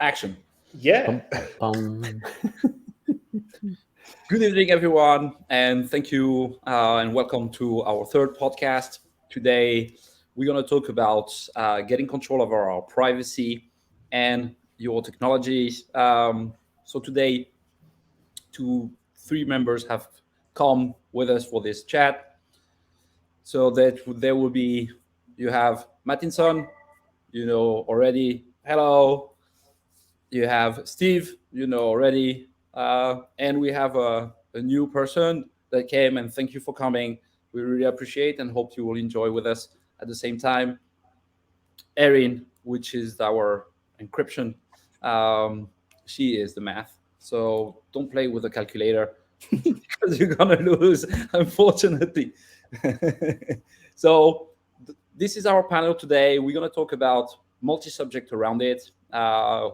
Action. Yeah. Bum. Good evening, everyone, and thank you and welcome to our third podcast. Today, we're going to talk about getting control over our privacy and your technologies. So today, three members have come with us for this chat. So that there will be, you have Martinson, you know already. Hello. You have Steve, you know already, and we have a new person that came, and thank you for coming. We really appreciate and hope you will enjoy with us at the same time. Erin, which is our encryption, um, she is the math. So don't play with the calculator because you're gonna lose, unfortunately. So this is our panel today. We're gonna talk about multi-subject around it.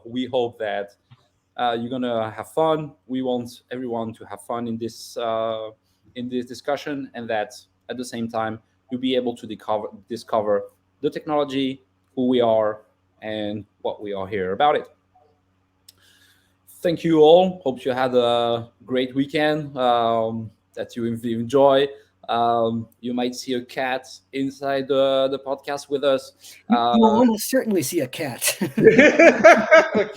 We hope that you're gonna have fun. We want everyone to have fun in this discussion, and that at the same time you'll be able to discover the technology, who we are, and what we are here about it. Thank you all. Hope you had a great weekend. That you enjoy. You might see a cat inside the podcast with us. You will almost certainly see a cat.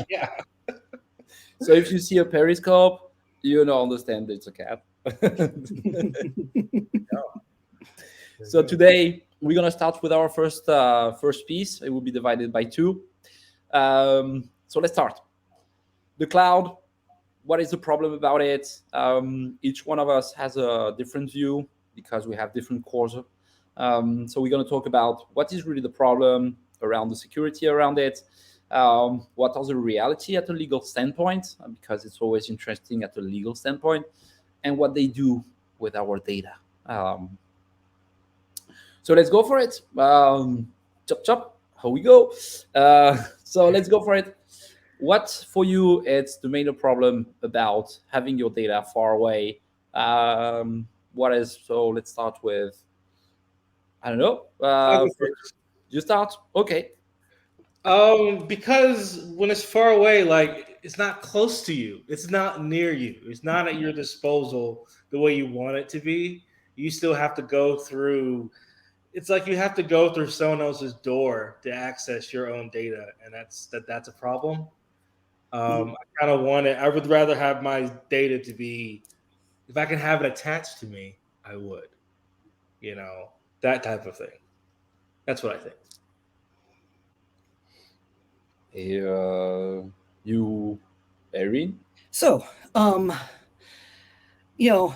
Yeah. So if you see a periscope, you know understand it's a cat. So today we're gonna start with our first piece. It will be divided by two. So let's start. The cloud. What is the problem about it? Each one of us has a different view because we have different cores. So we're going to talk about what is really the problem around the security around it. What are the reality at a legal standpoint, because it's always interesting at a legal standpoint, and what they do with our data. So let's go for it. Chop chop. How we go? So let's go for it. What for you it's the main problem about having your data far away? What is, so let's start with, I don't know. I'll go first. You start. Okay. Because when it's far away, like it's not close to you, it's not near you, it's not at your disposal the way you want it to be. You still have to go through. It's like you have to go through someone else's door to access your own data, and that's a problem. I kind of want it. I would rather have my data to be, if I can have it attached to me, I would. You know, that type of thing. That's what I think. You, Erin? So, you know,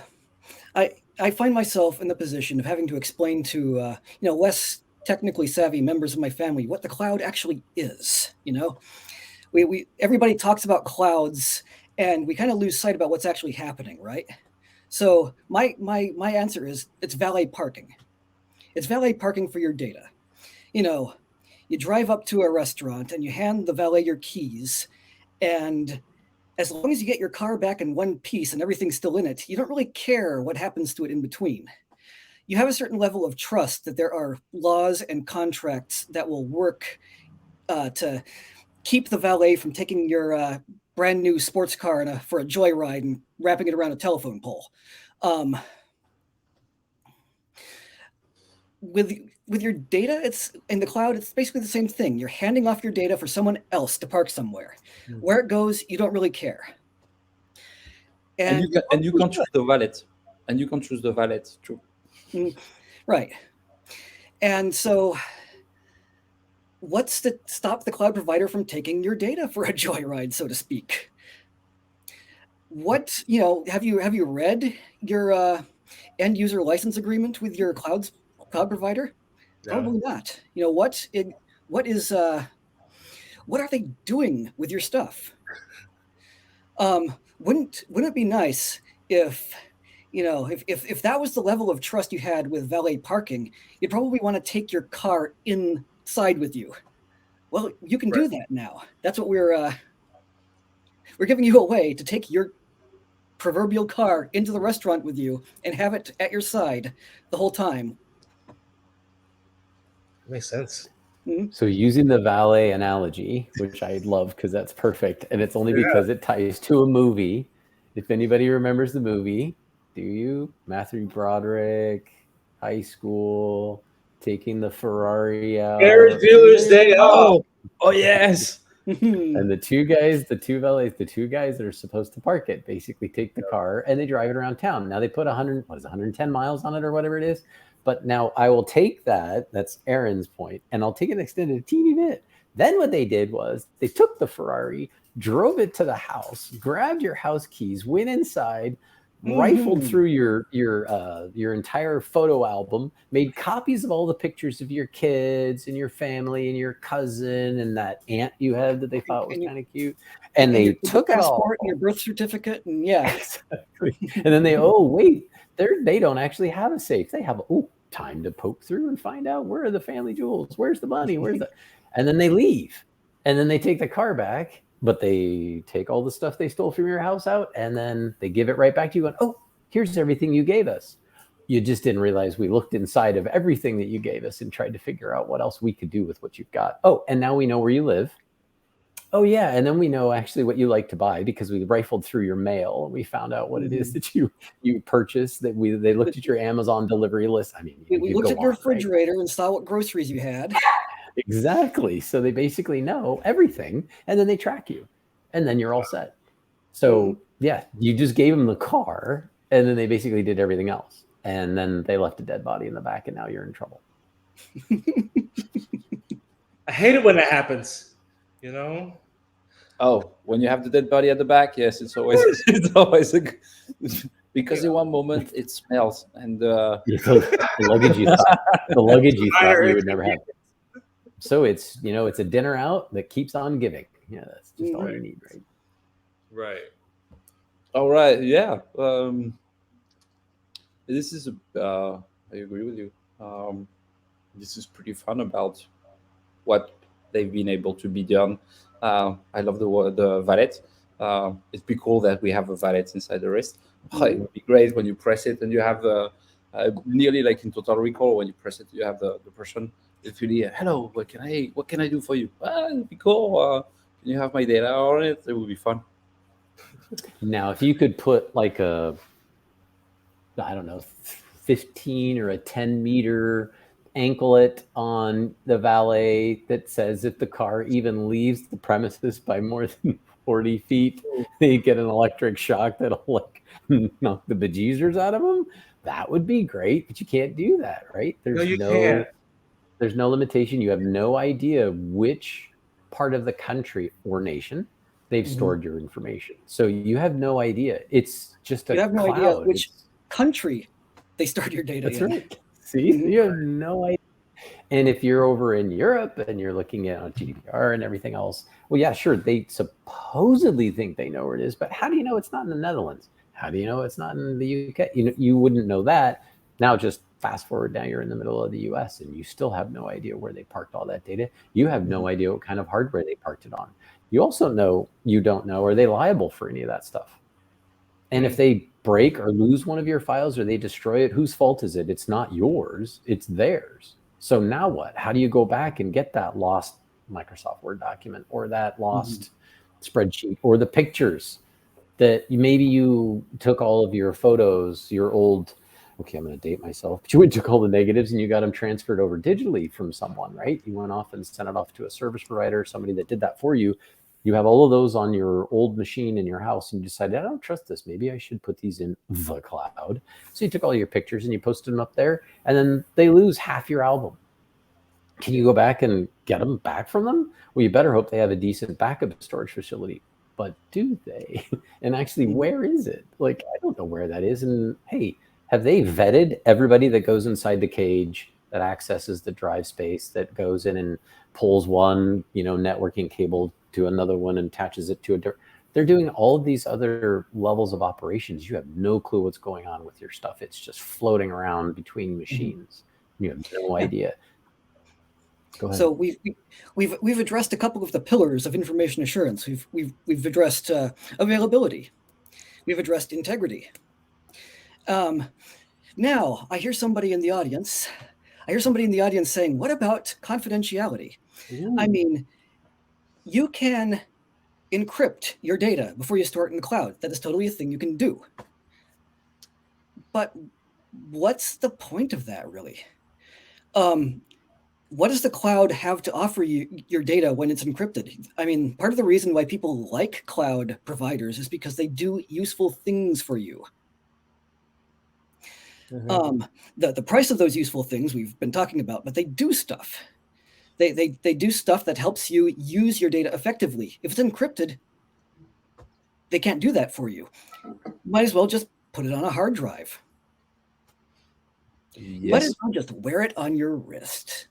I find myself in the position of having to explain to less technically savvy members of my family what the cloud actually is. We everybody talks about clouds, and we kind of lose sight about what's actually happening, right? So my answer is it's valet parking. It's valet parking for your data. You know, you drive up to a restaurant and you hand the valet your keys, and as long as you get your car back in one piece and everything's still in it, you don't really care what happens to it in between. You have a certain level of trust that there are laws and contracts that will work to keep the valet from taking your brand new sports car for a joyride and wrapping it around a telephone pole. Um, with your data, it's in the cloud. It's basically the same thing. You're handing off your data for someone else to park somewhere. Where it goes, you don't really care. And you can choose the valet. And you can choose the valet. True. Right. And so, what's to stop the cloud provider from taking your data for a joyride, so to speak? Have you read your end user license agreement with your cloud provider? No. Probably not. What are they doing with your stuff? Wouldn't it be nice if that was the level of trust you had with valet parking, you'd probably want to take your car inside with you. Well, you can do that now. That's what we're giving you a way to take your proverbial car into the restaurant with you and have it at your side the whole time. Makes sense. So using the valet analogy, which I love because that's perfect, and it's only because it ties to a movie. If anybody remembers the movie, do you? Matthew Broderick, high school, taking the Ferrari out. Ferris Bueller's Day Off. Oh yes. And the two valets, the two guys that are supposed to park it, basically take the car and they drive it around town. Now they put 110 miles on it or whatever it is. But now I will take that. That's Aaron's point, and I'll take it extended a teeny bit. Then what they did was they took the Ferrari, drove it to the house, grabbed your house keys, went inside, rifled through your entire photo album, made copies of all the pictures of your kids and your family and your cousin and that aunt you had that they thought was kind of cute, and they took it all, and your birth certificate, and yeah, exactly. And then they they don't actually have a safe. They have time to poke through and find out where are the family jewels, where's the money, and then they leave, and then they take the car back. But they take all the stuff they stole from your house out, and then they give it right back to you. And here's everything you gave us. You just didn't realize we looked inside of everything that you gave us and tried to figure out what else we could do with what you've got. And now we know where you live. Oh yeah, and then we know actually what you like to buy because we rifled through your mail and we found out what it is that you purchased. They looked at your Amazon delivery list. I mean, we looked at your refrigerator and saw what groceries you had. Exactly. So they basically know everything, and then they track you, and then you're all set. So yeah, you just gave them the car, and then they basically did everything else, and then they left a dead body in the back, and now you're in trouble. I hate it when that happens. When you have the dead body at the back, yes, it's always because in one moment it smells, and the luggage you thought you would never have. So it's it's a dinner out that keeps on giving. Yeah, that's just all you need, right? Right. All right. Yeah. This is I agree with you. This is pretty fun about what they've been able to be done. I love the valet. It'd be cool that we have a valet inside the wrist. It would be great when you press it and you have nearly like in Total Recall, when you press it, you have the person. It's really hello. What can I do for you? It'd be cool. Can you have my data on it? It would be fun. Now, if you could put like a 15 or a 10 meter anklet on the valet that says if the car even leaves the premises by more than 40 feet, they get an electric shock that'll like knock the bejesus out of them. That would be great, but you can't do that, right? There's no limitation. You have no idea which part of the country or nation they've stored your information. So you have no idea. It's just you have no idea which country they stored your data in. Right. See, you have no idea. And if you're over in Europe and you're looking at GDPR and everything else, well, yeah, sure, they supposedly think they know where it is, but how do you know it's not in the Netherlands? How do you know it's not in the UK? You wouldn't know that. Now just fast forward, now you're in the middle of the US and you still have no idea where they parked all that data. You have no idea what kind of hardware they parked it on. You also don't know, are they liable for any of that stuff? And if they break or lose one of your files or they destroy it, whose fault is it? It's not yours, it's theirs. So now what? How do you go back and get that lost Microsoft Word document or that lost spreadsheet or the pictures that maybe you took all of your photos, your old, I'm going to date myself, but you took all the negatives and you got them transferred over digitally from someone, right? You went off and sent it off to a service provider, somebody that did that for you. You have all of those on your old machine in your house and you decided, I don't trust this. Maybe I should put these in the cloud. So you took all your pictures and you posted them up there and then they lose half your album. Can you go back and get them back from them? Well, you better hope they have a decent backup storage facility. But do they? And actually, where is it? Like, I don't know where that is. And hey, have they vetted everybody that goes inside the cage, that accesses the drive space, that goes in and pulls one, networking cable to another one and attaches it to a different? They're doing all of these other levels of operations. You have no clue what's going on with your stuff. It's just floating around between machines. You have no idea. Go ahead. So we've addressed a couple of the pillars of information assurance. We've addressed availability. We've addressed integrity. Now I hear somebody in the audience I hear somebody in the audience saying, what about confidentiality? I mean, you can encrypt your data before you store it in the cloud. That is totally a thing you can do. But what's the point of that, really? What does the cloud have to offer you your data when it's encrypted? I mean, part of the reason why people like cloud providers is because they do useful things for you. The price of those useful things we've been talking about, but they do stuff. They do stuff that helps you use your data effectively. If it's encrypted, they can't do that for you. Might as well just put it on a hard drive. Yes. Might as well just wear it on your wrist.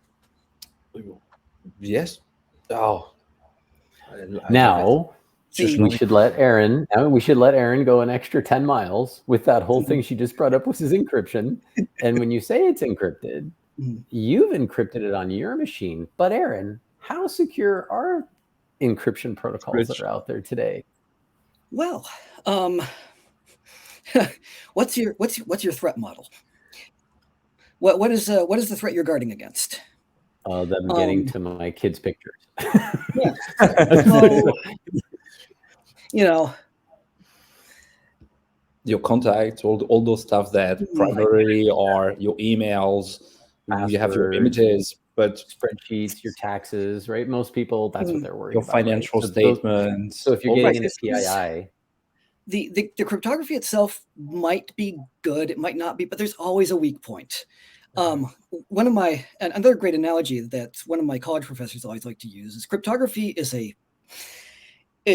Yes. Oh. Now See, we should let Erin. Go an extra 10 miles with that whole thing she just brought up, which is encryption. And when you say it's encrypted, you've encrypted it on your machine. But Erin, how secure are encryption protocols that are out there today? Well, what's your threat model? What is the threat you're guarding against? Them getting to my kids' pictures. Yeah. So, your contacts, all those stuff that primarily are your emails, you have your images, but spreadsheets, your taxes, right? Most people, that's what they're worried your about. Financial right? statements. So if you're getting into PII, the cryptography itself might be good, it might not be, but there's always a weak point. Another great analogy that one of my college professors always like to use is cryptography is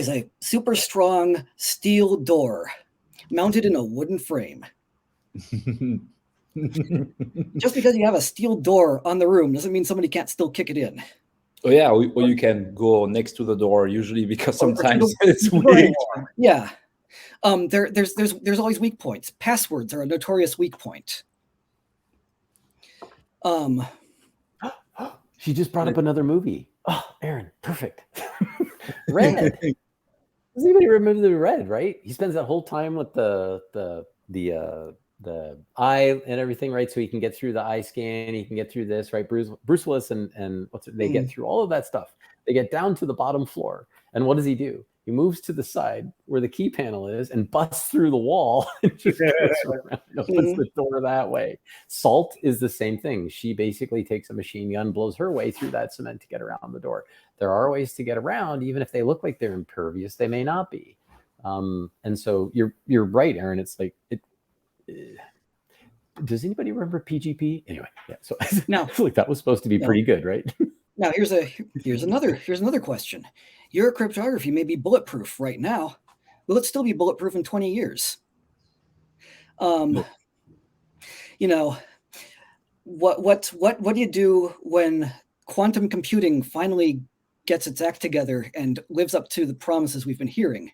a super strong steel door mounted in a wooden frame. Just because you have a steel door on the room doesn't mean somebody can't still kick it in. Oh yeah, or you can go next to the door usually because sometimes it's weak. Yeah, there's always weak points. Passwords are a notorious weak point. She just brought up another movie. Oh, Erin, perfect. Red. Does anybody remember the Red? Right? He spends that whole time with the eye and everything, right? So he can get through the eye scan. He can get through this, right? Bruce Willis and they get through all of that stuff. They get down to the bottom floor, and what does he do? He moves to the side where the key panel is and busts through the wall and just goes around and opens the door that way. Salt is the same thing. She basically takes a machine gun, blows her way through that cement to get around the door. There are ways to get around, even if they look like they're impervious, they may not be. And so you're right, Erin. It's like does anybody remember PGP? Anyway, yeah. So now, I feel like that was supposed to be pretty good, right? Now here's another question. Your cryptography may be bulletproof right now. Will it still be bulletproof in 20 years? What do you do when quantum computing finally gets its act together and lives up to the promises we've been hearing?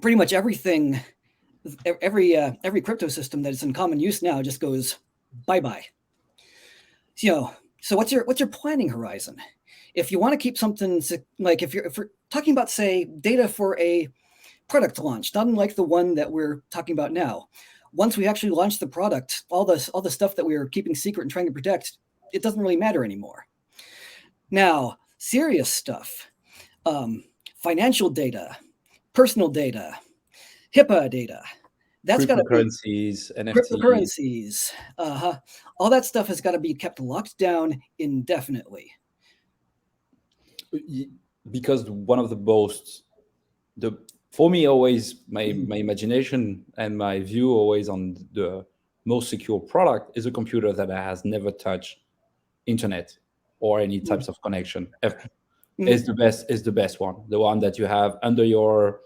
Pretty much everything, every crypto system that is in common use now just goes bye-bye. So what's your planning horizon? If you want to keep something like if we're talking about, say, data for a product launch, not unlike the one that we're talking about now, once we actually launch the product, all the stuff that we were keeping secret and trying to protect, it doesn't really matter anymore. Now, serious stuff, financial data, personal data, HIPAA data. That's got to be cryptocurrencies, NFTs. Cryptocurrencies. All that stuff has got to be kept locked down indefinitely. Because one of for me, always my imagination and my view always on the most secure product is a computer that has never touched internet or any types of connection. Is the best one, the one that you have under your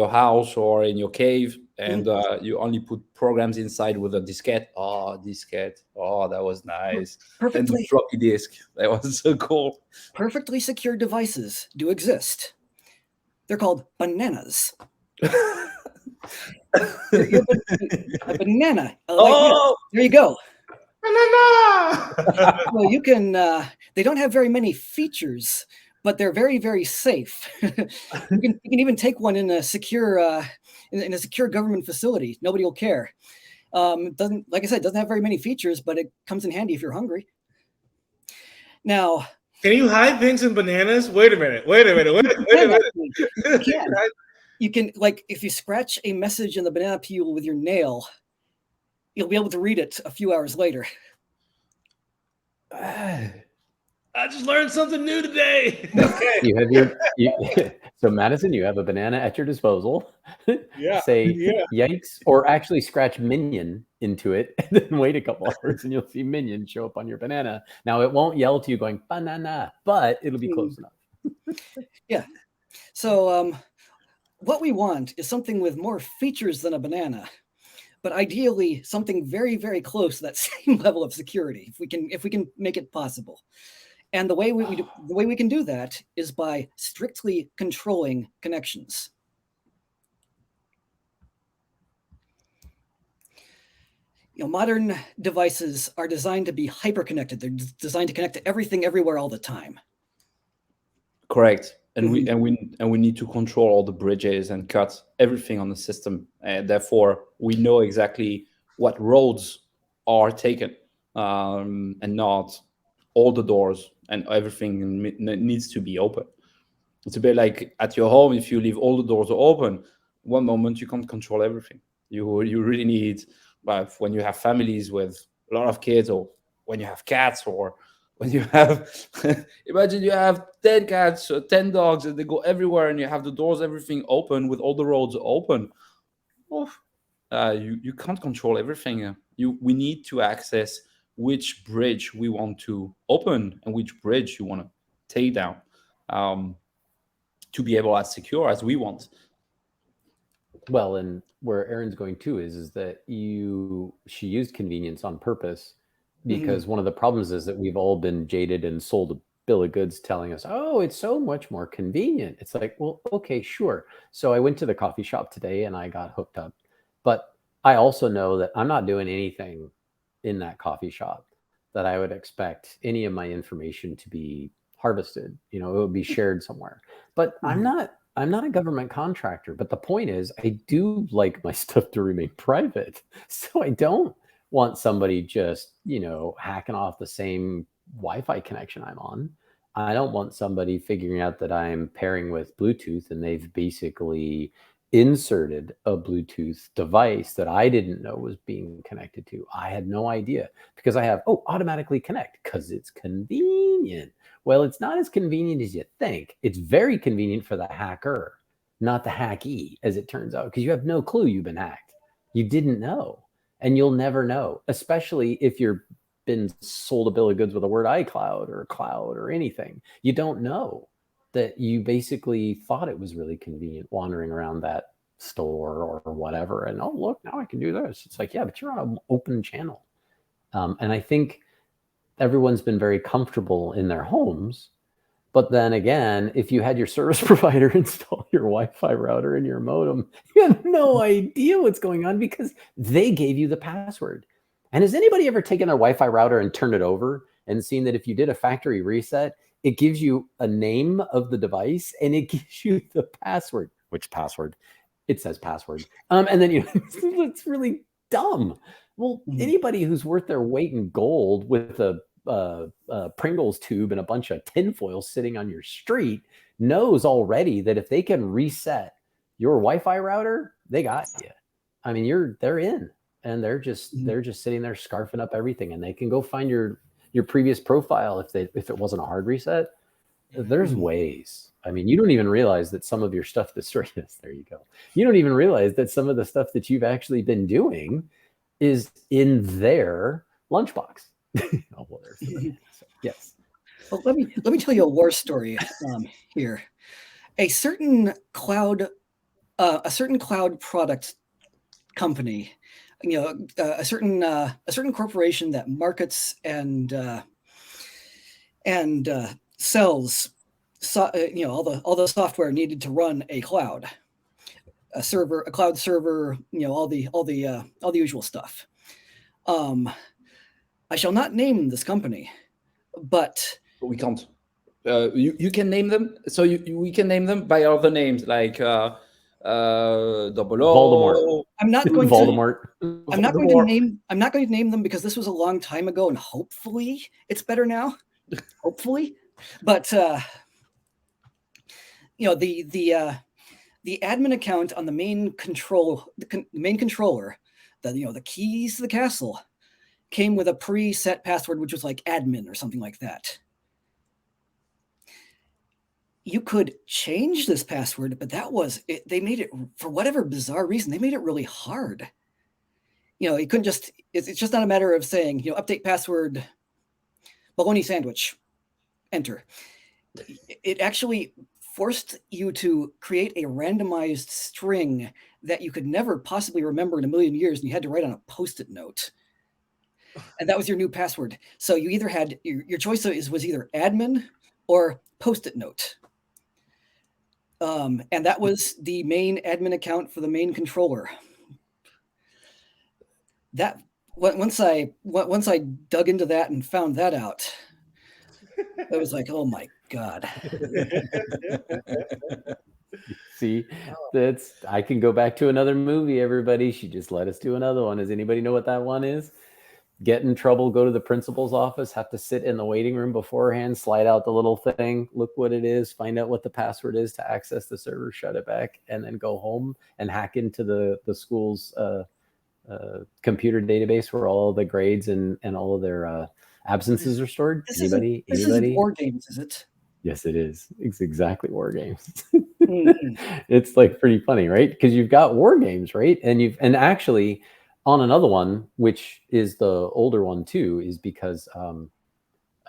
house or in your cave, and you only put programs inside with a diskette. Diskette. That was nice. Perfectly. And the floppy disk. That was so cool. Perfectly secure devices do exist. They're called bananas. A banana. There you go. Banana. Well, you can. They don't have very many features, but they're very, very safe. You can even take one in a secure in a secure government facility. Nobody will care. Doesn't, like I said, doesn't have very many features, but it comes in handy if you're hungry. Now, Can you hide things in bananas? Wait a minute. you can, like, if you scratch a message in the banana peel with your nail, you'll be able to read it a few hours later. I just learned something new today. Okay. You have so Madison, you have a banana at your disposal. Yeah. Say yikes, or actually scratch Minion into it, and then wait a couple hours, and you'll see Minion show up on your banana. Now it won't yell to you going banana, but it'll be close enough. Yeah. So what we want is something with more features than a banana, but ideally something very, very close to that same level of security, if we can make it possible. And the way we can do that is by strictly controlling connections. Modern devices are designed to be hyper-connected. They're designed to connect to everything, everywhere, all the time. Correct. And we need to control all the bridges and cut everything on the system. And therefore, we know exactly what roads are taken, and not all the doors and everything needs to be open. It's a bit like at your home. If you leave all the doors open, one moment you can't control everything. You really need, but when you have families with a lot of kids, or when you have cats, or when you have, imagine you have 10 cats or 10 dogs and they go everywhere, and you have the doors, everything open with all the roads open. You can't control everything. We need to access which bridge we want to open and which bridge you want to take down, to be able as secure as we want. Well, and where Erin's going to is that she used convenience on purpose, because one of the problems is that we've all been jaded and sold a bill of goods telling us, oh, it's so much more convenient. It's like, well, okay, sure. So I went to the coffee shop today and I got hooked up, but I also know that I'm not doing anything in that coffee shop that I would expect any of my information to be harvested. It would be shared somewhere. But I'm not a government contractor. But the point is, I do like my stuff to remain private. So I don't want somebody just, hacking off the same Wi-Fi connection I'm on. I don't want somebody figuring out that I'm pairing with Bluetooth and they've basically inserted a Bluetooth device that I didn't know was being connected to. I had no idea, because I have, automatically connect because it's convenient. Well, it's not as convenient as you think. It's very convenient for the hacker, not the hackee, as it turns out, because you have no clue you've been hacked. You didn't know, and you'll never know, especially if you're been sold a bill of goods with the word iCloud or cloud or anything. You don't know that you basically thought it was really convenient wandering around that store or whatever. And, oh, look, now I can do this. It's like, yeah, but you're on an open channel. And I think everyone's been very comfortable in their homes. But then again, if you had your service provider install your Wi-Fi router and your modem, you have no idea what's going on because they gave you the password. And has anybody ever taken their Wi-Fi router and turned it over and seen that if you did a factory reset, it gives you a name of the device and it gives you the password? Which password? It says password. And then it's really dumb. Well, anybody who's worth their weight in gold with a Pringles tube and a bunch of tinfoil sitting on your street knows already that if they can reset your Wi-Fi router, they got you. I mean, they're in, and they're just sitting there scarfing up everything, and they can go find your previous profile if it wasn't a hard reset. There's ways. I mean, you don't even realize that some of your stuff that's right. Yes, there you go. You don't even realize that some of the stuff that you've actually been doing is in their lunchbox. Yes. Well, let me tell you a war story here. A certain cloud product company, a certain corporation that markets and sells, all the software needed to run a cloud server, all the usual stuff. I shall not name this company, but we can't. You can name them. So we can name them by other names, like Double Voldemort. I'm not going to. Voldemort. I'm not going to name. I'm not going to name them because this was a long time ago, and hopefully it's better now. Hopefully, but you know the admin account on the main main controller, the keys to the castle, came with a preset password, which was like admin or something like that. You could change this password, but that was it. They made it, for whatever bizarre reason, they made it really hard. You couldn't just, it's just not a matter of saying, update password, bologna sandwich, enter. It actually forced you to create a randomized string that you could never possibly remember in a million years, and you had to write on a Post-it note. And that was your new password. So you either had, your choice was either admin or Post-it note. And that was the main admin account for the main controller. That once I dug into that and found that out, I was like, oh my God. See, I can go back to another movie, everybody. She just let us do another one. Does anybody know what that one is? Get in trouble, go to the principal's office, have to sit in the waiting room beforehand, slide out the little thing, look what it is, find out what the password is to access the server, shut it back, and then go home and hack into the school's computer database where all the grades and all of their absences are stored. This Anybody? isn't War Games, is it? Yes, it is. It's exactly War Games. It's like pretty funny, right? Because you've got War Games, right? And actually on another one, which is the older one too, is because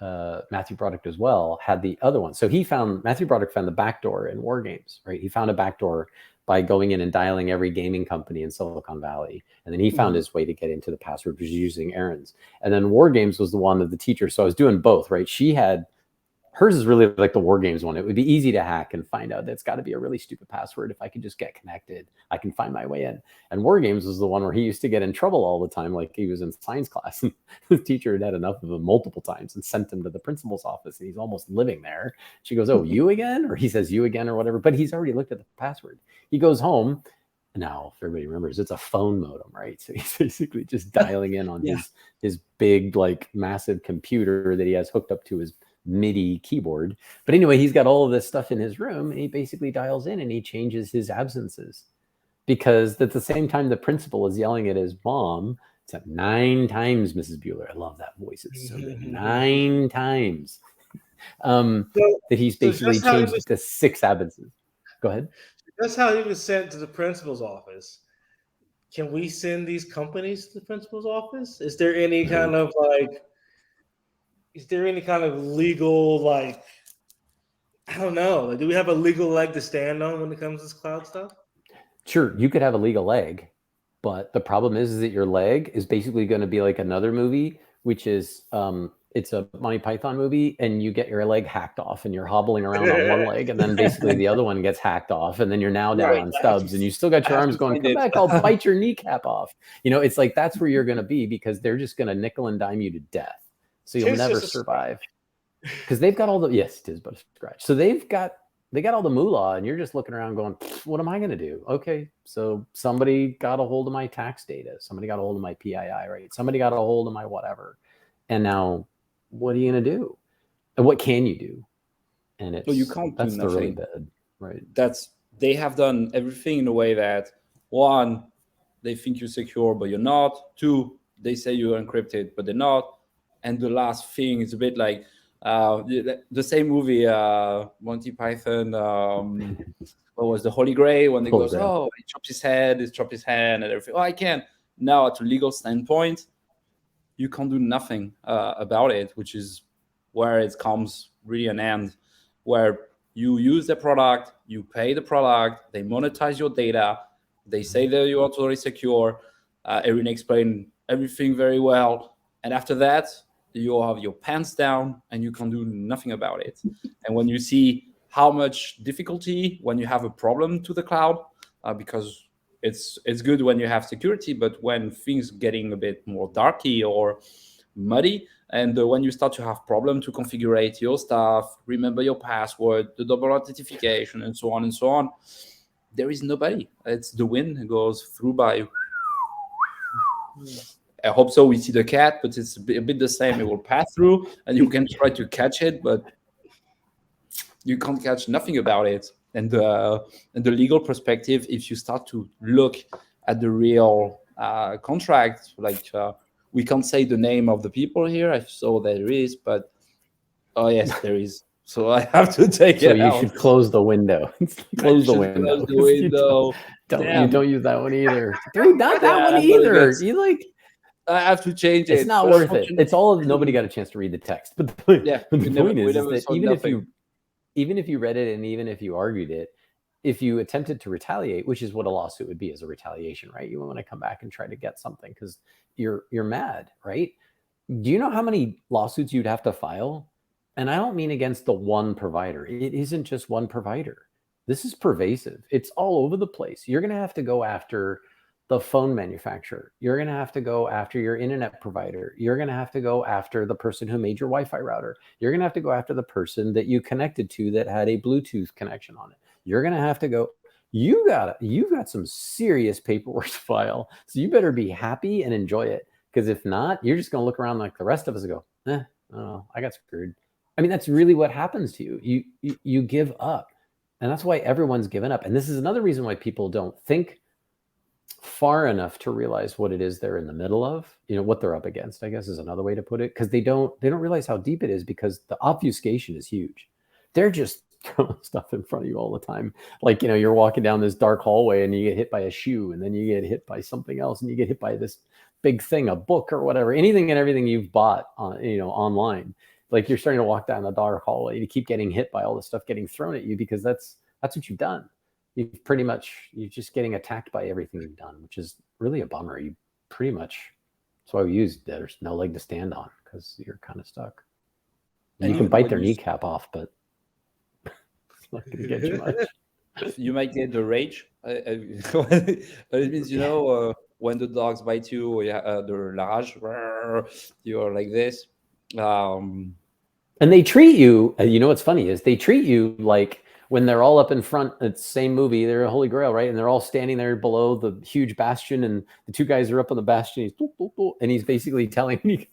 Matthew Broderick as well had the other one. So Matthew Broderick found the backdoor in War Games, right? He found a backdoor by going in and dialing every gaming company in Silicon Valley. And then he found his way to get into the password, which was using Aaron's. And then War Games was the one of the teacher. So I was doing both, right? Hers is really like the War Games one. It would be easy to hack and find out that's got to be a really stupid password. If I could just get connected, I can find my way in. And War Games was the one where he used to get in trouble all the time. Like he was in science class and the teacher had enough of him multiple times and sent him to the principal's office. And he's almost living there. She goes, oh, you again? Or he says you again or whatever, but he's already looked at the password. He goes home. Now, if everybody remembers, it's a phone modem, right? So he's basically just dialing in on his big, like massive computer that he has hooked up to his MIDI keyboard. But anyway, he's got all of this stuff in his room and he basically dials in and he changes his absences because at the same time the principal is yelling at his mom. It's like 9 times, Mrs. Bueller. I love that voice. It's so good. 9 times that he's basically changed it to 6 absences. Go ahead. That's how he was sent to the principal's office. Can we send these companies to the principal's office? Is there any kind of legal, I don't know. Do we have a legal leg to stand on when it comes to this cloud stuff? Sure, you could have a legal leg, but the problem is that your leg is basically going to be like another movie, which is it's a Monty Python movie, and you get your leg hacked off, and you're hobbling around on one leg, and then basically the other one gets hacked off, and then you're now down on stubs, and you still got your arms going, come back, I'll bite your kneecap off. It's like that's where you're going to be because they're just going to nickel and dime you to death. So you'll never survive because they've got all the, yes, it is but a scratch. So they got all the moolah and you're just looking around going, what am I going to do? Okay. So somebody got a hold of my tax data. Somebody got a hold of my PII, right? Somebody got a hold of my whatever. And now what are you going to do? And what can you do? And it's, you can't do that's nothing. the really bad, right? They have done everything in a way that 1, they think you're secure, but you're not. 2, they say you're encrypted, but they're not. And the last thing is a bit like the same movie, Monty Python. What was the Holy Grail? When they goes, oh, he chopped his hand, and everything. Oh, I can't. Now, at a legal standpoint, you can't do nothing about it, which is where it comes really an end, where you use the product, you pay the product, they monetize your data, they say that you are totally secure. Erin explained everything very well, and after that, you have your pants down and you can do nothing about it. And when you see how much difficulty when you have a problem to the cloud, because it's good when you have security, but when things getting a bit more darky or muddy, and when you start to have problem to configure your stuff, remember your password, the double authentication, and so on, there is nobody. It's the wind goes through by. I hope so. We see the cat, but it's a bit the same. It will pass through, and you can try to catch it, but you can't catch nothing about it. And the legal perspective, if you start to look at the real contract, like we can't say the name of the people here. I saw there is, but oh yes, there is. So I have to take So it you out. should close the window. Close the window. Close the window. You Damn. don't use that one either. Dude, not that Yeah, one but either. that's- You like I have to change it. it's not But worth it. unfortunately- It's all nobody got a chance to read the text. But the point, Yeah, the we never- point we is never that saw even nothing. if you read it and even if you argued it, if you attempted to retaliate, which is what a lawsuit would be, as a retaliation, right? You want to come back and try to get something because you're mad, right? Do you know how many lawsuits you'd have to file? And I don't mean against the one provider. It isn't just one provider. This is pervasive. It's all over the place. You're going to have to go after the phone manufacturer. You're going to have to go after your internet provider. You're going to have to go after the person who made your Wi-Fi router. You're going to have to go after the person that you connected to that had a Bluetooth connection on it. You're going to have to go. You've got some serious paperwork to file. So you better be happy and enjoy it. Because if not, you're just going to look around like the rest of us and go, oh, I got screwed. I mean, that's really what happens to you. You give up. And that's why everyone's given up. And this is another reason why people don't think far enough to realize what it is they're in the middle of, what they're up against, I guess is another way to put it. Because they don't realize how deep it is, because the obfuscation is huge. They're just throwing stuff in front of you all the time. Like, you're walking down this dark hallway and you get hit by a shoe, and then you get hit by something else, and you get hit by this big thing, a book or whatever, anything and everything you've bought on, online. Like, you're starting to walk down the dark hallway, you keep getting hit by all this stuff getting thrown at you, because that's what you've done. You're just getting attacked by everything you've done, which is really a bummer. You pretty much, that's why we use there's no leg to stand on, because you're kind of stuck. And you can bite their kneecap off, but it's not going to get you much. You might get the rage. It means, when the dogs bite you, or the rage, you're like this. And they treat you, what's funny is they treat you like, when they're all up in front, it's the same movie, they're a Holy Grail, right? And they're all standing there below the huge bastion, and the two guys are up on the bastion. He's boop, boop, boop, and he's basically telling, he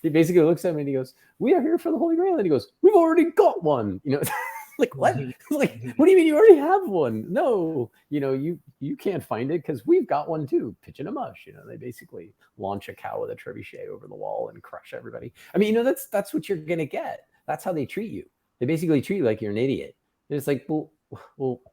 basically looks at him and he goes, "We are here for the Holy Grail." And he goes, "We've already got one." Like, what? Like, what do you mean you already have one? No, you can't find it because we've got one too. Pitch in a mush. They basically launch a cow with a trebuchet over the wall and crush everybody. I mean, that's what you're gonna get. That's how they treat you. They basically treat you like you're an idiot. And it's like, well,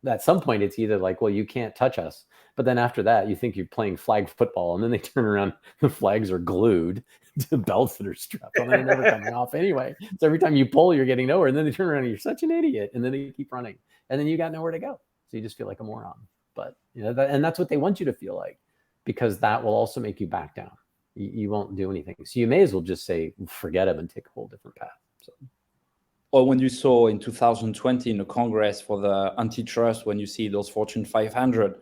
at some point it's either like, well, you can't touch us. But then after that, you think you're playing flag football, and then they turn around, the flags are glued to belts that are strapped on. They're never coming off anyway. So every time you pull, you're getting nowhere. And then they turn around and you're such an idiot. And then they keep running. And then you got nowhere to go. So you just feel like a moron. But, and that's what they want you to feel like, because that will also make you back down. You won't do anything. So you may as well just say, forget him, and take a whole different path. So. Or when you saw in 2020 in the Congress for the antitrust, when you see those Fortune 500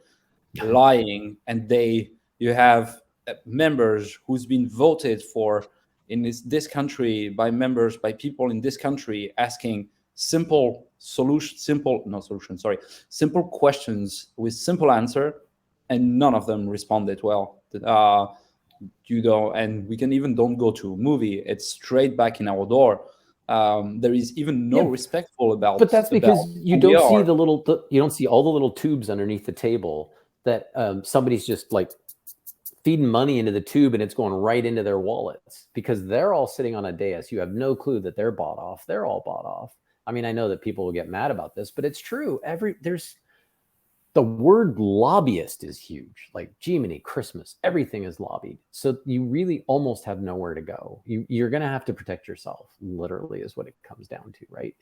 lying, and you have members who's been voted for in this country by people in this country, asking simple questions with simple answer, and none of them responded well. And we can even don't go to a movie; it's straight back in our door. There is even no respectful about. But that's because you don't see you don't see all the little tubes underneath the table that somebody's just like feeding money into the tube, and it's going right into their wallets, because they're all sitting on a dais. You have no clue that they're bought off. They're all bought off. I mean, I know that people will get mad about this, but it's true. The word lobbyist is huge. Like, Jiminy Christmas, everything is lobbied. So you really almost have nowhere to go. You're going to have to protect yourself, literally, is what it comes down to, right?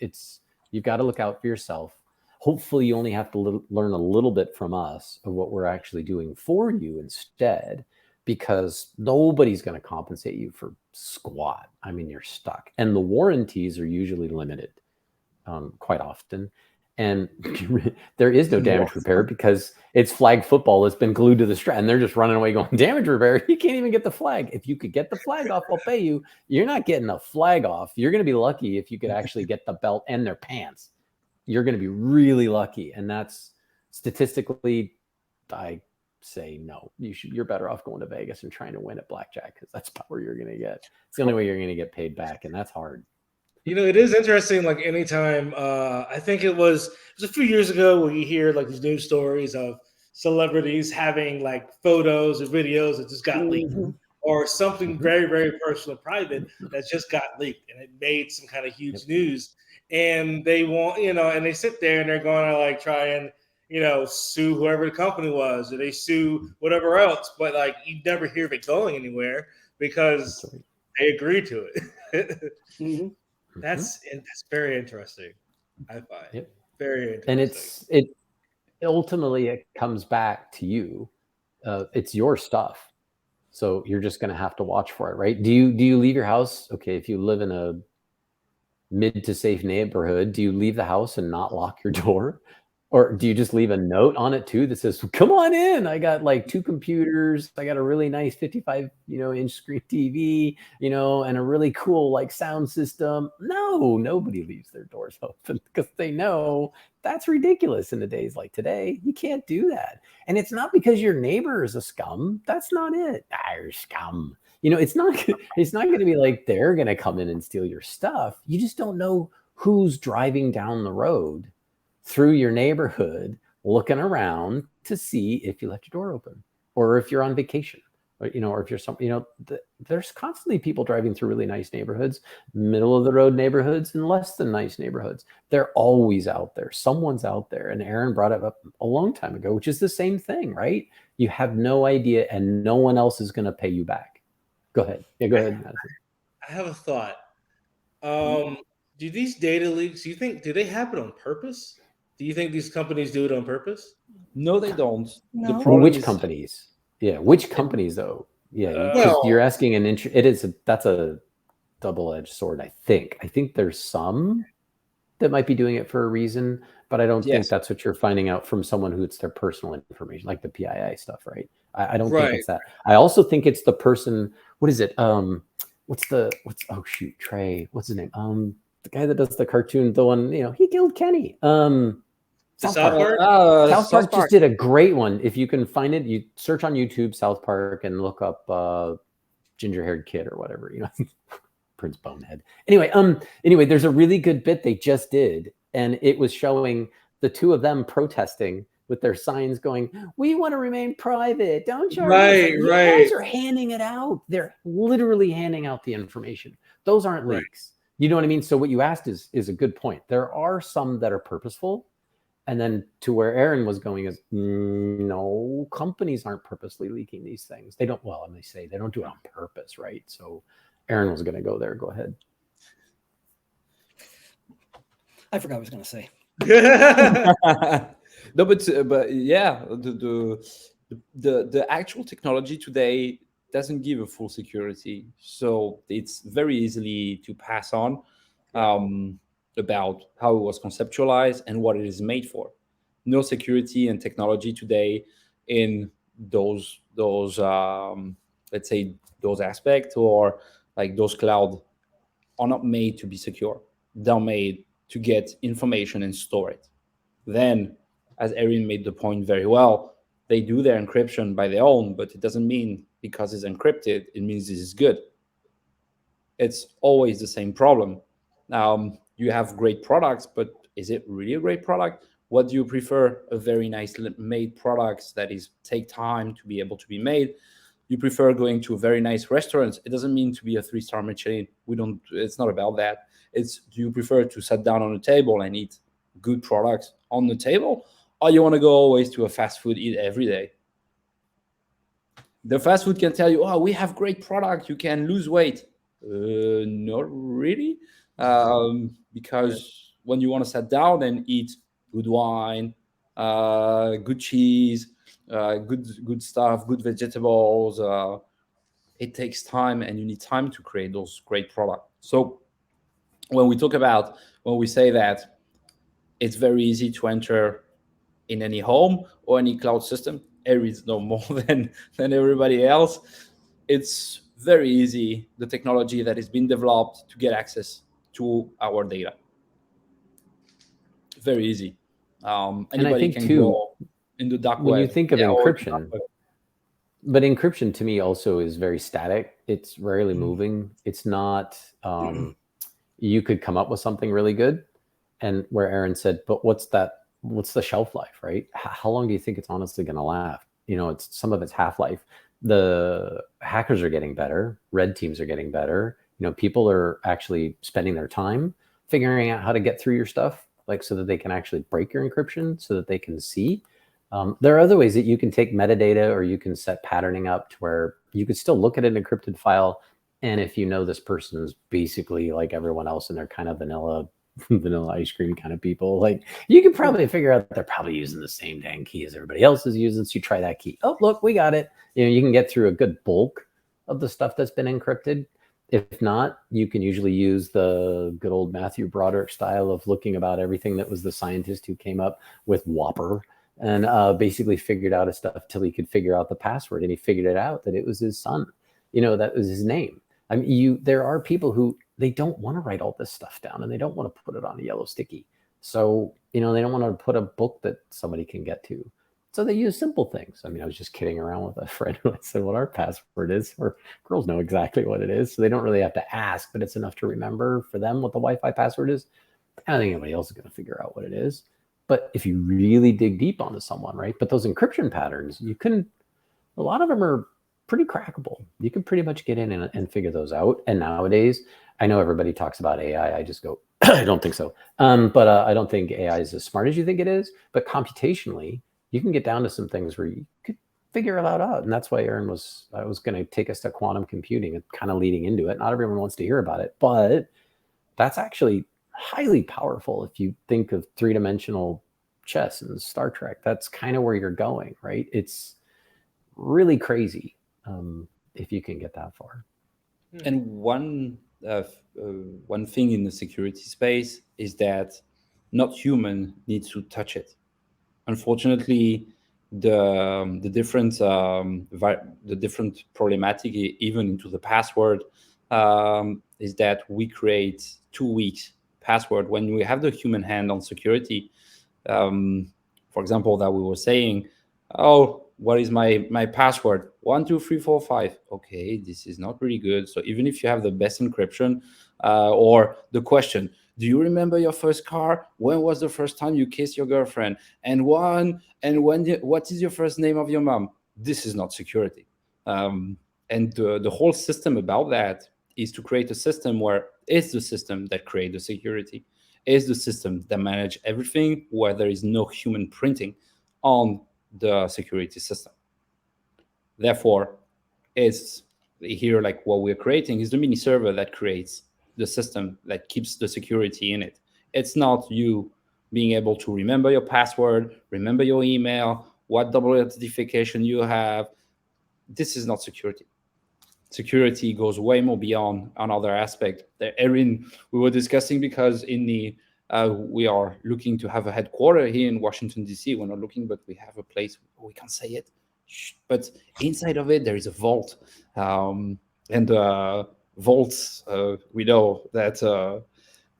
You've got to look out for yourself. Hopefully you only have to learn a little bit from us of what we're actually doing for you instead, because nobody's going to compensate you for squat. I mean, you're stuck. And the warranties are usually limited quite often. And there is no damage repair, because it's flag football that's been glued to the strap, and they're just running away going, damage repair? You can't even get the flag. If you could get the flag off, I'll pay you. You're not getting the flag off. You're going to be lucky if you could actually get the belt and their pants. You're going to be really lucky. And that's statistically, I say no. You're better off going to Vegas and trying to win at blackjack, because that's not where you're going to get. It's the only way you're going to get paid back, and that's hard. It is interesting. Like anytime, I think it was a few years ago where you hear like these news stories of celebrities having like photos or videos that just got leaked, or something very, very personal, private that just got leaked, and it made some kind of huge news. And they want, and they sit there and they're going to like try and sue whoever the company was, or they sue whatever else. But like you never hear of it going anywhere because they agreed to it. That's very interesting. I find very interesting. And it ultimately it comes back to you. It's your stuff, so you're just going to have to watch for it, right? Do you leave your house? Okay, if you live in a mid to safe neighborhood, do you leave the house and not lock your door? Or do you just leave a note on it too that says, come on in, I got like 2 computers, I got a really nice 55 inch screen TV, and a really cool like sound system? No, nobody leaves their doors open because they know that's ridiculous in the days like today. You can't do that. And it's not because your neighbor is a scum. That's not it. You're scum. It's not going to be like they're going to come in and steal your stuff. You just don't know who's driving down the road through your neighborhood looking around to see if you left your door open, or if you're on vacation, or if you're there's constantly people driving through really nice neighborhoods, middle of the road neighborhoods, and less than nice neighborhoods. They're always out there. Someone's out there. And Aaron brought it up a long time ago, which is the same thing, right? You have no idea, and no one else is going to pay you back. Go ahead. Yeah, go ahead, Madison. I have a thought. Do these data leaks, do they happen on purpose? Do you think these companies do it on purpose? No, they don't. No. Which companies? Yeah, which companies though? Yeah, you're asking that's a double-edged sword. I think there's some that might be doing it for a reason, but I don't think that's what you're finding out from someone who it's their personal information, like the PII stuff, right? I don't think it's that. I also think it's the person. What is it? Trey. What's his name? The guy that does the cartoon, the one, he killed Kenny. South Park? South Park just did a great one. If you can find it, you search on YouTube South Park and look up ginger-haired kid or whatever, Prince Bonehead. Anyway, there's a really good bit they just did, and it was showing the 2 of them protesting with their signs going, "We want to remain private. Don't charge us." You guys are handing it out. They're literally handing out the information. Those aren't leaks. You know what I mean? So what you asked is a good point. There are some that are purposeful. And then to where Aaron was going is, no, companies aren't purposely leaking these things. They don't, well, they say they don't do it on purpose, right? So Aaron was going to go there. Go ahead. I forgot what I was going to say. No, but yeah, the actual technology today doesn't give a full security, so it's very easily to pass on about how it was conceptualized and what it is made for. No security and technology today in those let's say those aspects, or like those cloud, are not made to be secure. They're made to get information and store it. Then, as Erin made the point very well, they do their encryption by their own, but it doesn't mean because it's encrypted, it means this is good. It's always the same problem. You have great products, but is it really a great product? What do you prefer? A very nice made product that is take time to be able to be made. You prefer going to a very nice restaurant. It doesn't mean to be a 3-star Michelin. It's not about that. It's, do you prefer to sit down on a table and eat good products on the table, or you want to go always to a fast food, eat every day? The fast food can tell you, oh, we have great product, you can lose weight. Not really. Because when you want to sit down and eat good wine, good cheese, good stuff, good vegetables, it takes time, and you need time to create those great products. So when we say that it's very easy to enter in any home or any cloud system, Aries no more than everybody else. It's very easy, the technology that has been developed to get access to our data. Very easy. Anybody can go in the dark When web. you think of Yeah, or the dark encryption, web. but encryption to me also is very static. It's rarely Mhm. moving. It's not. You could come up with something really good, and where Aaron said, "But what's that? What's the shelf life, right? How long do you think it's honestly going to last? You know, it's some of its half life. The hackers are getting better. Red teams are getting better. You know, people are actually spending their time figuring out how to get through your stuff, like so that they can actually break your encryption, so that they can see. There are other ways that you can take metadata, or you can set patterning up to where you could still look at an encrypted file, and if you know this person is basically like everyone else and they're kind of vanilla ice cream kind of people, like you can probably figure out that they're probably using the same dang key as everybody else is using. So you try that key. Oh, look, we got it. You know, you can get through a good bulk of the stuff that's been encrypted. If not, you can usually use the good old Matthew Broderick style of looking about everything that was the scientist who came up with Whopper and basically figured out his stuff till he could figure out the password. And he figured it out that it was his son. You know, that was his name. I mean, there are people who they don't want to write all this stuff down and they don't want to put it on a yellow sticky. So, you know, they don't want to put a book that somebody can get to. So they use simple things. I mean, I was just kidding around with a friend who I said what our password is, or girls know exactly what it is. So they don't really have to ask, but it's enough to remember for them what the Wi-Fi password is. I don't think anybody else is going to figure out what it is. But if you really dig deep onto someone, right? But those encryption patterns, a lot of them are pretty crackable. You can pretty much get in and figure those out. And nowadays, I know everybody talks about AI. I just go, I don't think so. But I don't think AI is as smart as you think it is. But computationally, you can get down to some things where you could figure it out. And that's why I was going to take us to quantum computing and kind of leading into it. Not everyone wants to hear about it, but that's actually highly powerful. If you think of three-dimensional chess and Star Trek, that's kind of where you're going, right? It's really crazy if you can get that far. And one thing in the security space is that not human needs to touch it. Unfortunately, the different problematic even into the password is that we create 2 weeks password when we have the human hand on security. For example, that we were saying, oh, what is my password? 1 2 3 4 5. Okay, this is not really good. So even if you have the best encryption, or the question, do you remember your first car? When was the first time you kissed your girlfriend? And what is your first name of your mom? This is not security. And the whole system about that is to create a system where it's the system that creates the security, is the system that manage everything, where there is no human printing on the security system. Therefore, it's here like what we're creating is the mini server that creates the system that keeps the security in it. It's not you being able to remember your password, remember your email, what double authentication you have. This is not security. Security goes way more beyond another aspect. Erin, we were discussing because in the we are looking to have a headquarter here in Washington, D.C. We're not looking, but we have a place, we can't say it. But inside of it, there is a vault. And vaults, we know that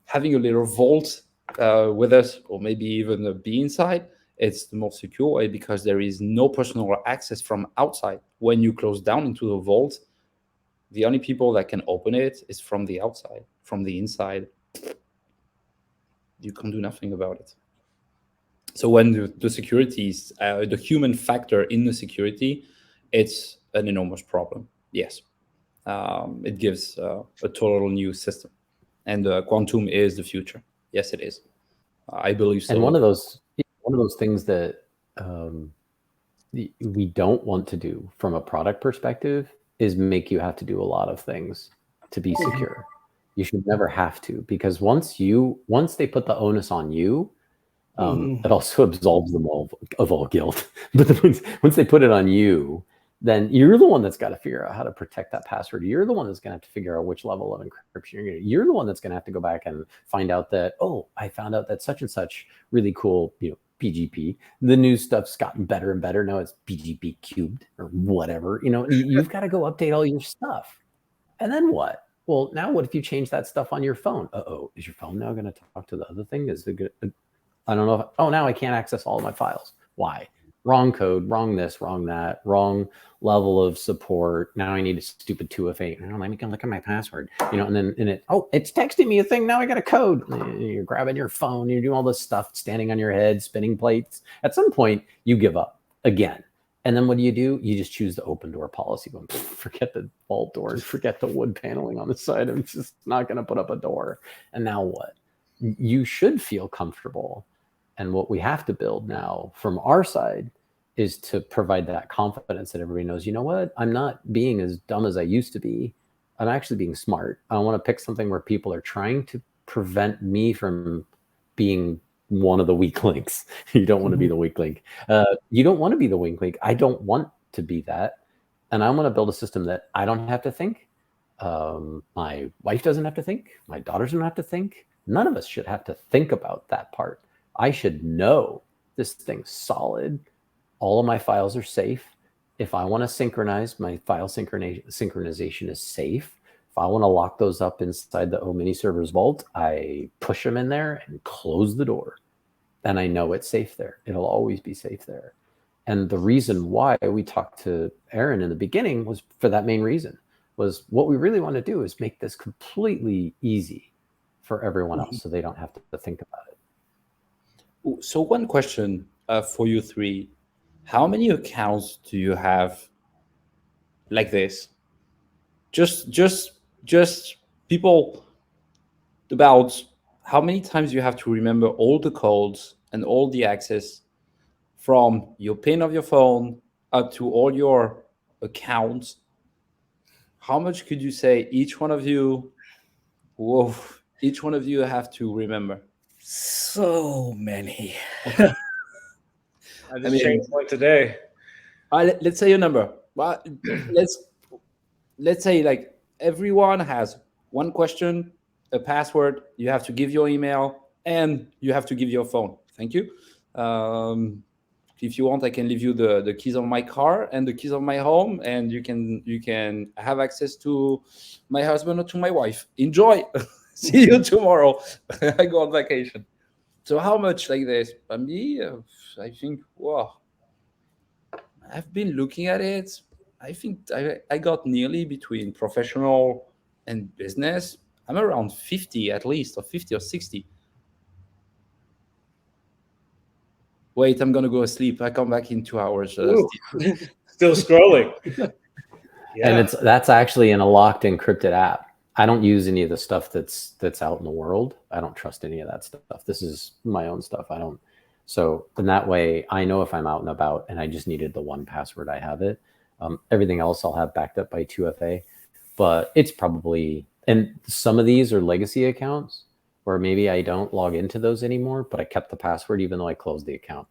having a little vault with us, or maybe even be inside, it's the most secure way because there is no personal access from outside. When you close down into the vault, the only people that can open it is from the outside. From the inside, you can do nothing about it. So when the security is the human factor in the security, it's an enormous problem. Yes, it gives a total new system, and quantum is the future. Yes, it is. I believe so. And one of those things that we don't want to do from a product perspective is make you have to do a lot of things to be secure. You should never have to, because once they put the onus on you, it also absolves them of all guilt. But once they put it on you, then you're the one that's got to figure out how to protect that password. You're the one that's going to have to figure out which level of encryption you're the one that's going to have to go back and find out that, oh, I found out that such and such really cool, PGP. The new stuff's gotten better and better. Now it's PGP cubed or whatever. You've got to go update all your stuff. And then what? Well, now what if you change that stuff on your phone? Is your phone now going to talk to the other thing? Is it good? I don't know. Now I can't access all of my files. Why? wrong code, wrong this, wrong that, wrong level of support. Now I need a stupid 2FA. Now let me go look at my password, and then it's texting me a thing. Now I got a code. You're grabbing your phone, you're doing all this stuff, standing on your head, spinning plates. At some point, you give up again. And then what do? You just choose the open door policy. Forget the vault door and forget the wood paneling on the side. I'm just not going to put up a door. And now what? You should feel comfortable. And what we have to build now from our side is to provide that confidence that everybody knows, you know what? I'm not being as dumb as I used to be. I'm actually being smart. I want to pick something where people are trying to prevent me from being one of the weak links. You don't want to be the weak link. You don't want to be the weak link. I don't want to be that. And I want to build a system that I don't have to think. My wife doesn't have to think. My daughters don't have to think. None of us should have to think about that part. I should know this thing's solid. All of my files are safe. If I want to synchronize, my file synchronization is safe. If I want to lock those up inside the OMini server's vault, I push them in there and close the door. And I know it's safe there. It'll always be safe there. And the reason why we talked to Aaron in the beginning was for that main reason, was what we really want to do is make this completely easy for everyone else so they don't have to think about it. So one question for you three. How many accounts do you have like this? Just people, about how many times you have to remember all the codes and all the access from your PIN of your phone up to all your accounts. How much could you say each one of you have to remember? So many. I just changed one today. Let's say a number. Well, let's say like everyone has one question, a password. You have to give your email and you have to give your phone. Thank you. If you want, I can leave you the keys of my car and the keys of my home, and you can have access to my husband or to my wife. Enjoy. See you tomorrow. I go on vacation. So how much like this? For me, I think, wow. I've been looking at it. I think I got nearly between professional and business. I'm around 50 at least, or 50 or 60. Wait, I'm going to go asleep. I come back in 2 hours. Still scrolling. Yeah. And that's actually in a locked encrypted app. I don't use any of the stuff that's out in the world. I don't trust any of that stuff. This is my own stuff. So in that way, I know if I'm out and about and I just needed the one password, I have it. Everything else I'll have backed up by 2FA. But it's probably, and some of these are legacy accounts where maybe I don't log into those anymore, but I kept the password even though I closed the account.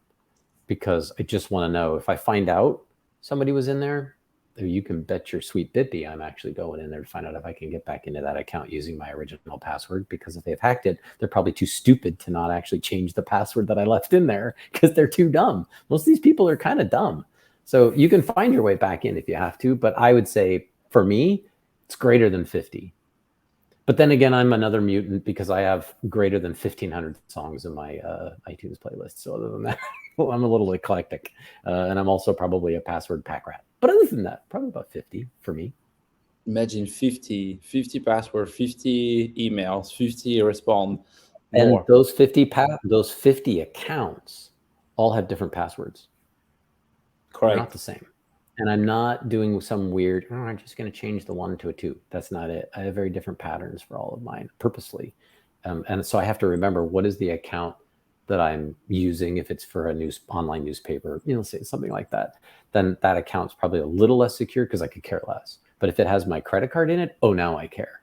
Because I just want to know if I find out somebody was in there, you can bet your sweet bippy I'm actually going in there to find out if I can get back into that account using my original password, because if they've hacked it, they're probably too stupid to not actually change the password that I left in there because they're too dumb. Most of these people are kind of dumb. So you can find your way back in if you have to, but I would say for me, it's greater than 50. But then again, I'm another mutant because I have greater than 1,500 songs in my iTunes playlist. So other than that, well, I'm a little eclectic. And I'm also probably a password pack rat. But other than that, probably about 50 for me. Imagine 50 password, 50 emails, 50 respond. And more. those 50 accounts all have different passwords. Correct. They're not the same. And I'm not doing some weird, I'm just going to change the 1 to a 2. That's not it. I have very different patterns for all of mine purposely. And so I have to remember what is the account that I'm using. If it's for a online newspaper, say something like that, then that account's probably a little less secure because I could care less. But if it has my credit card in it, now I care.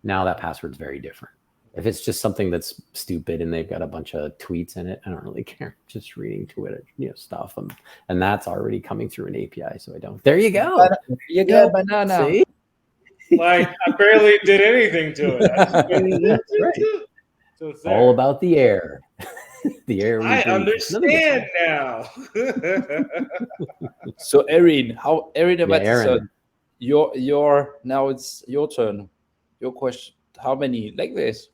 Now that password's very different. If it's just something that's stupid and they've got a bunch of tweets in it, I don't really care. Just reading Twitter, stuff, and that's already coming through an API, so I don't. There you go. There you go, banana. See? Like I barely did anything to it. That's right. So it's all about the air. The air. I understand now. So Erin, Aaron. your now it's your turn. Your question. How many like this?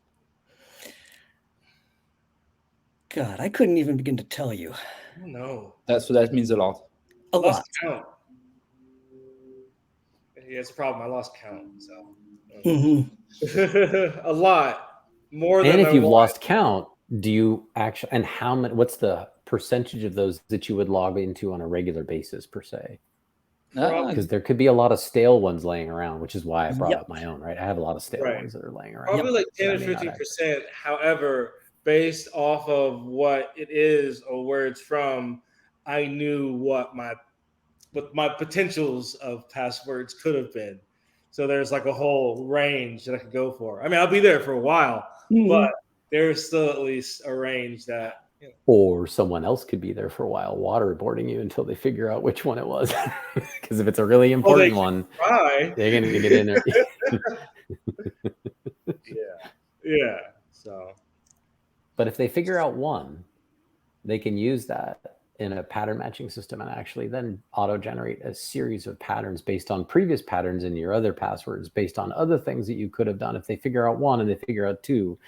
God, I couldn't even begin to tell you. No, That means a lot. A lost lot. count. Yeah, it's a problem. I lost count. So Hmm. a lot more than And if I you've want. lost count, do you actually, and how many, what's the percentage of those that you would log into on a regular basis per se? Ah, Because there could be a lot of stale ones laying around, which is why I brought Yep. up my own, right? I have a lot of stale Right. ones that are laying around. Probably like that I 10 or may not access. 15%. However, based off of what it is or where it's from, I knew what my potentials of passwords could have been. So there's like a whole range that I could go for. I mean, I'll be there for a while, Mhm. but there's still at least a range that Or someone else could be there for a while, waterboarding you until they figure out which one it was. Because if it's a really important one, try. they're going to get in there. Yeah. So But if they figure out one, they can use that in a pattern matching system and actually then auto generate a series of patterns based on previous patterns in your other passwords, based on other things that you could have done. If they figure out one and they figure out two,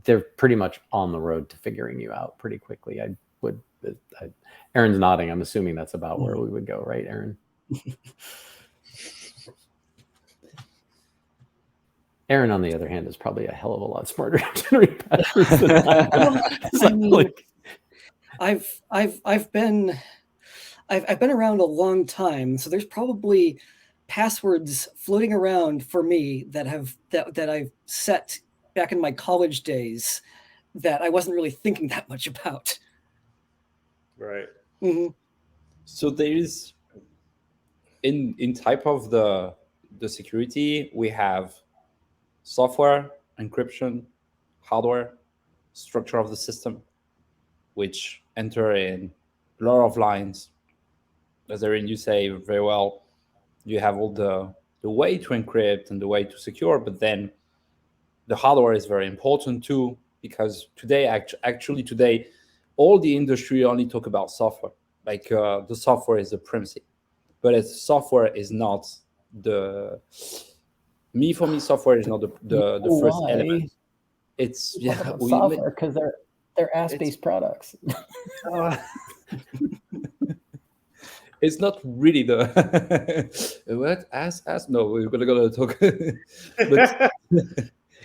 they're pretty much on the road to figuring you out pretty quickly. Aaron's nodding. I'm assuming that's about where we would go, right, Aaron? Aaron, on the other hand, is probably a hell of a lot smarter at generating patterns than I am. I mean, I've been around a long time, so there's probably passwords floating around for me that I've set back in my college days that I wasn't really thinking that much about. right. Mhm. so there is in type of the security, we have software, encryption, hardware, structure of the system, which enter in a lot of lines. As Erin, you say very well, you have all the way to encrypt and the way to secure, but then the hardware is very important too, because today, actually today, all the industry only talk about software. Like the software is the primacy, but software is not the for me software is not the first element. It's software because they're ass-based products. It's not really the what ass no, we're gonna talk but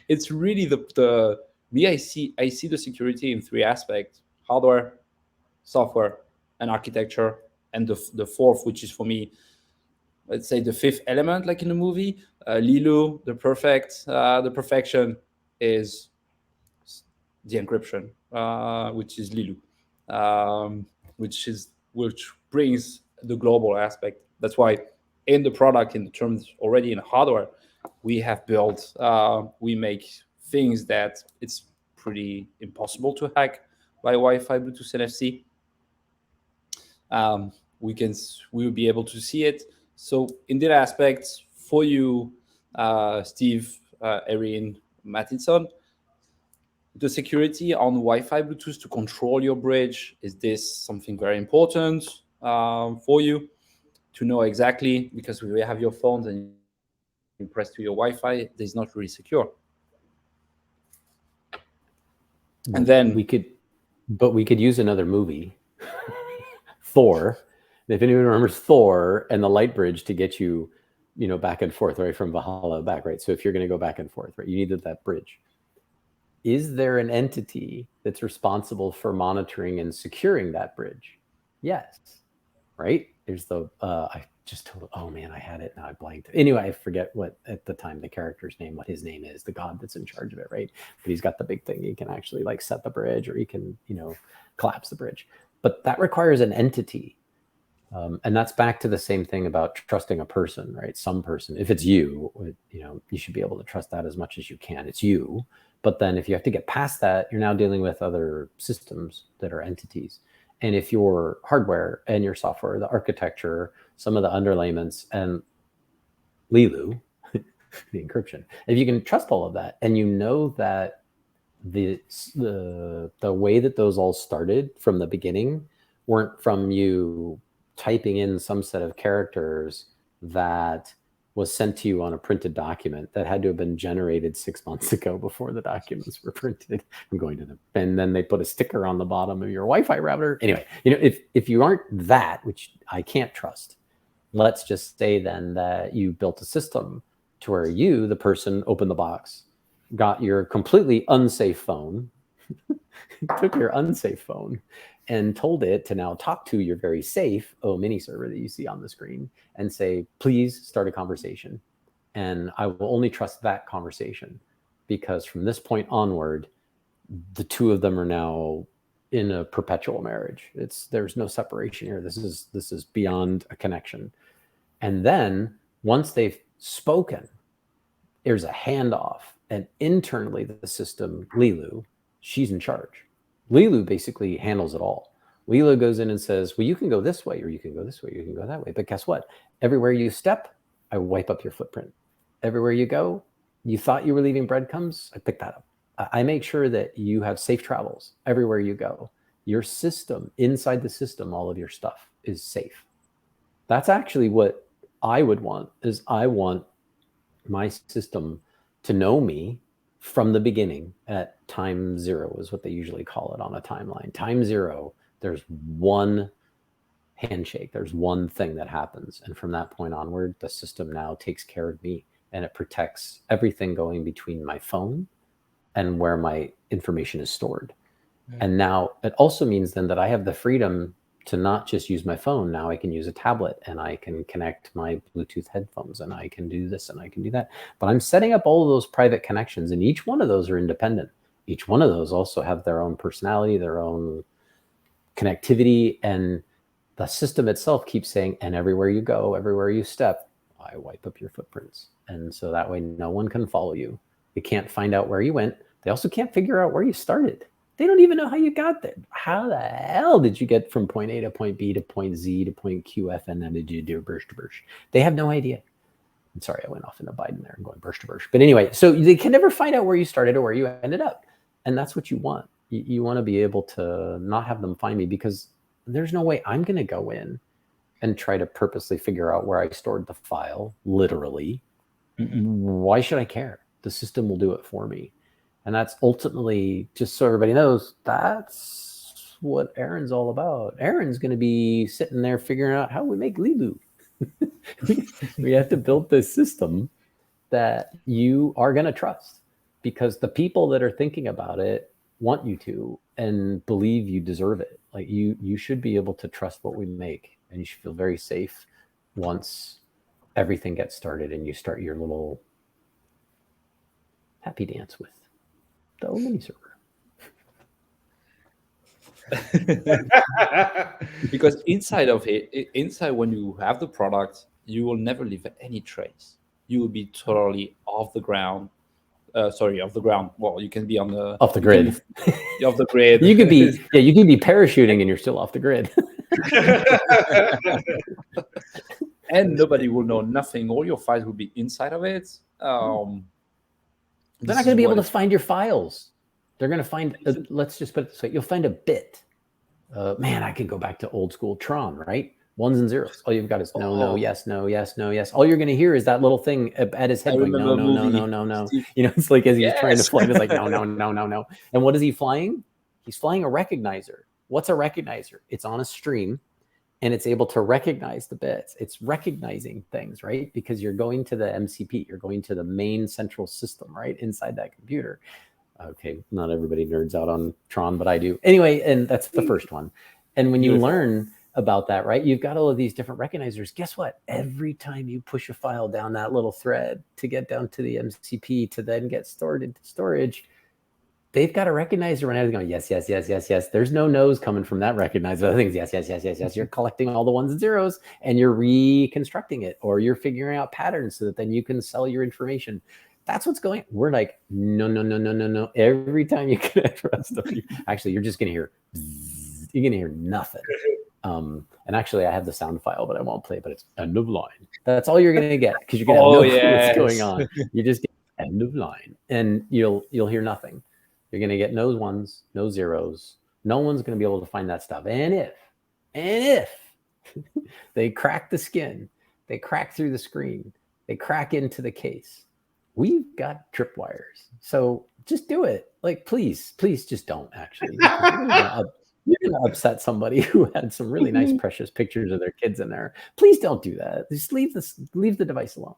it's really the me. I see the security in three aspects: hardware, software, and architecture. And the fourth, which is for me, let's say the fifth element, like in the movie, Lilu, the perfection is the encryption, which is Lilu, which brings the global aspect. That's why in the product, in the terms already in hardware, we have built, we make things that it's pretty impossible to hack by Wi-Fi, Bluetooth, NFC. We will be able to see it. So in that aspect, for you, Steve, Erin, Mattinson, the security on Wi-Fi, Bluetooth to control your bridge, is this something very important for you to know exactly? Because we have your phones and you press to your Wi-Fi, it's not really secure. And then we could use another movie, Thor. If anyone remembers Thor and the light bridge to get you, back and forth, right, from Valhalla back, right? So if you're going to go back and forth, right, you needed that bridge. Is there an entity that's responsible for monitoring and securing that bridge? Yes, right? There's I just told, oh man, I had it, now I blanked. Anyway, I forget what at the time the character's name, what his name is, the god that's in charge of it, right? But he's got the big thing. He can actually like set the bridge, or he can, collapse the bridge. But that requires an entity. And that's back to the same thing about trusting a person, right? Some person, if it's you, you should be able to trust that as much as you can. It's you. But then if you have to get past that, you're now dealing with other systems that are entities. And if your hardware and your software, the architecture, some of the underlayments, and Lilu, the encryption, if you can trust all of that, and you know that the way that those all started from the beginning weren't from you typing in some set of characters that was sent to you on a printed document that had to have been generated 6 months ago before the documents were printed. I'm going to and then they put a sticker on the bottom of your Wi-Fi router. Anyway, if you aren't that, which I can't trust, let's just say then that you built a system to where you, the person, opened the box, got your completely unsafe phone, took your unsafe phone and told it to now talk to your very safe mini server that you see on the screen and say, please start a conversation. And I will only trust that conversation, because from this point onward, the two of them are now in a perpetual marriage. There's no separation here. This is beyond a connection. And then once they've spoken, there's a handoff, and internally the system, Lilu, she's in charge. Lilu basically handles it all. Lilu goes in and says, well, you can go this way, or you can go this way, you can go that way. But guess what? Everywhere you step, I wipe up your footprint. Everywhere you go, you thought you were leaving breadcrumbs, I pick that up. I make sure that you have safe travels everywhere you go. Your system, inside the system, all of your stuff is safe. That's actually what I would want, is I want my system to know me from the beginning at time zero, is what they usually call it on a timeline. Time zero, there's one handshake, there's one thing that happens. And from that point onward, the system now takes care of me, and it protects everything going between my phone and where my information is stored. And now it also means then that I have the freedom to not just use my phone. Now I can use a tablet, and I can connect my Bluetooth headphones, and I can do this and I can do that. But I'm setting up all of those private connections, and each one of those are independent. Each one of those also have their own personality, their own connectivity, and the system itself keeps saying, and everywhere you go, everywhere you step, I wipe up your footprints. And so that way no one can follow you. They can't find out where you went. They also can't figure out where you started. They don't even know how you got there. How the hell did you get from point A to point B to point Z to point QF, and then did you do burst to burst? They have no idea. I'm sorry, I went off into Biden there and going burst to burst. But anyway, so they can never find out where you started or where you ended up. And that's what you want. You want to be able to not have them find me, because there's no way I'm going to go in and try to purposely figure out where I stored the file, literally. Why should I care? The system will do it for me. And that's ultimately, just so everybody knows, that's what Aaron's all about. Aaron's going to be sitting there figuring out how we make Lilu. We have to build this system that you are going to trust, because the people that are thinking about it want you to and believe you deserve it. Like you should be able to trust what we make, and you should feel very safe once everything gets started and you start your little happy dance with the mini server. Because inside of it, inside when you have the product, you will never leave any trace. You will be totally off the ground. Off the ground. Well, you can be on the off the grid. Off the grid. You could be you could be parachuting and you're still off the grid. And nobody will know nothing. All your files will be inside of it. They're not going to be able to find your files. They're going to find, let's just put it this way, you'll find a bit. Man, I can go back to old school Tron, right? Ones and zeros. All you've got is no, yes, no, yes, no, yes. All you're going to hear is that little thing at his head going, no. You know, it's like as he's trying to fly, it's like, no. And what is he flying? He's flying a recognizer. What's a recognizer? It's on a stream, and it's able to recognize the bits. It's recognizing things, right? Because you're going to the MCP, you're going to the main central system, right? Inside that computer. Okay, not everybody nerds out on Tron, but I do. Anyway, and that's the first one. And when you learn about that, right, you've got all of these different recognizers. Guess what? Every time you push a file down that little thread to get down to the MCP to then get stored into storage, they've got a recognizer right now going, yes. There's no no's coming from that recognizer. The thing's yes. You're collecting all the ones and zeros and you're reconstructing it, or you're figuring out patterns so that then you can sell your information. That's what's going on. We're like, no. Every time you connect stuff, actually, you're just going to hear, you're going to hear nothing. And actually, I have the sound file, but I won't play it, but it's end of line. That's all you're going to get, because you're going to have no clue what's going on. You just get end of line, and you'll hear nothing. You're going to get no ones, no zeros. No one's going to be able to find that stuff. And if they crack the skin, they crack through the screen, They crack into the case. We've got tripwires. So just do it. Like, please just don't actually. Because you're gonna upset somebody who had some really nice, precious pictures of their kids in there. Please don't do that. Just leave the device alone.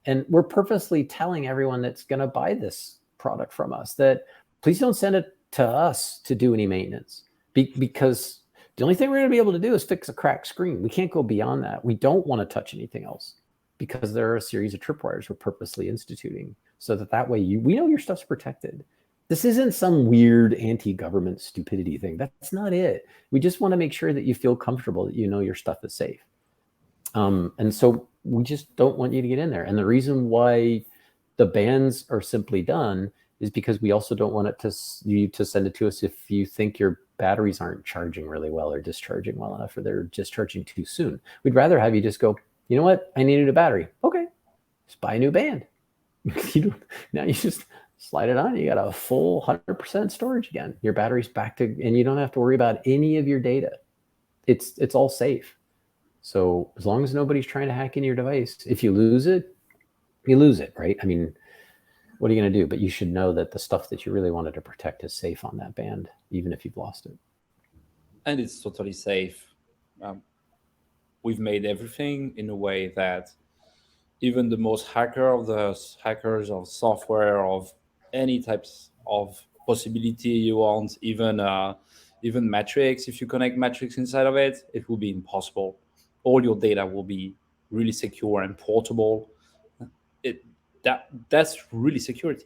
And we're purposely telling everyone that's gonna buy this product from us that please don't send it to us to do any maintenance. Because the only thing we're gonna be able to do is fix a cracked screen. We can't go beyond that. We don't want to touch anything else, because there are a series of tripwires we're purposely instituting so that way we know your stuff's protected. This isn't some weird anti-government stupidity thing. That's not it. We just want to make sure that you feel comfortable that you know your stuff is safe. And so we just don't want you to get in there. And the reason why the bans are simply done is because we also don't want you to send it to us if you think your batteries aren't charging really well or discharging well enough, or they're discharging too soon. We'd rather have you just go, you know what? I needed a battery. Okay, just buy a new band. Now you just slide it on. You got a full 100% storage again. Your battery's back to, and you don't have to worry about any of your data. It's all safe. So as long as nobody's trying to hack into your device, if you lose it, you lose it, right? I mean, what are you going to do? But you should know that the stuff that you really wanted to protect is safe on that band, even if you've lost it. And it's totally safe. We've made everything in a way that even the most hackers of software, of any types of possibility you want, even Matrix, if you connect Matrix inside of it, it will be impossible. All your data will be really secure and portable. That's really security.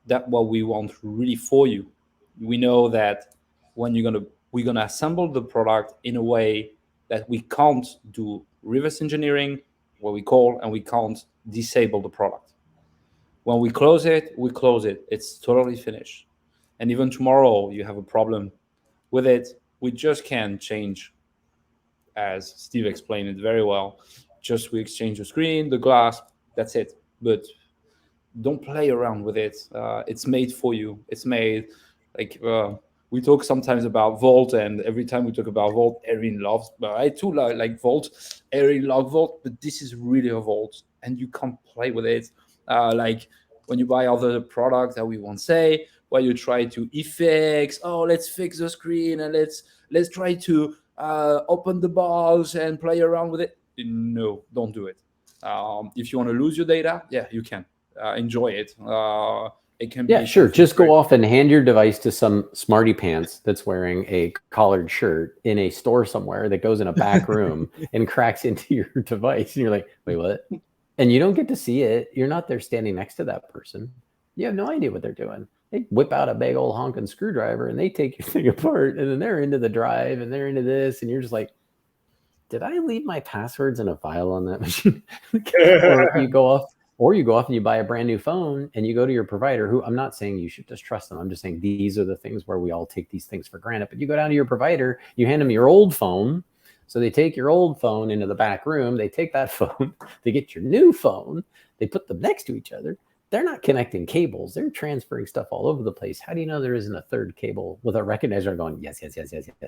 That's what we want really for you. We know that when we're gonna assemble the product in a way that we can't do reverse engineering, what we call, and we can't disable the product. When we close it, It's totally finished. And even tomorrow you have a problem with it, we just can change, as Steve explained it very well. Just we exchange the screen, the glass, that's it. But don't play around with it. It's made for you. It's made like we talk sometimes about Vault, and every time we talk about Vault, Erin loves. But I too like Vault. Erin loves Vault, but this is really a Vault, and you can't play with it. Like when you buy other products that we won't say, where you try to fix. Oh, let's fix the screen and let's try to open the box and play around with it. No, don't do it. If you want to lose your data, yeah, you can. Enjoy it. It can be sure. Just go off and hand your device to some smarty pants that's wearing a collared shirt in a store somewhere that goes in a back room and cracks into your device. And you're like, wait, what? And you don't get to see it. You're not there standing next to that person. You have no idea what they're doing. They whip out a big old honking screwdriver and they take your thing apart, and then they're into the drive and they're into this. And you're just like, did I leave my passwords in a file on that machine? Or you go off and you buy a brand new phone and you go to your provider, who, I'm not saying you should just trust them. I'm just saying these are the things where we all take these things for granted. But you go down to your provider, you hand them your old phone. So they take your old phone into the back room. They take that phone, they get your new phone, they put them next to each other. They're not connecting cables. They're transferring stuff all over the place. How do you know there isn't a third cable with a recognizer going, yes,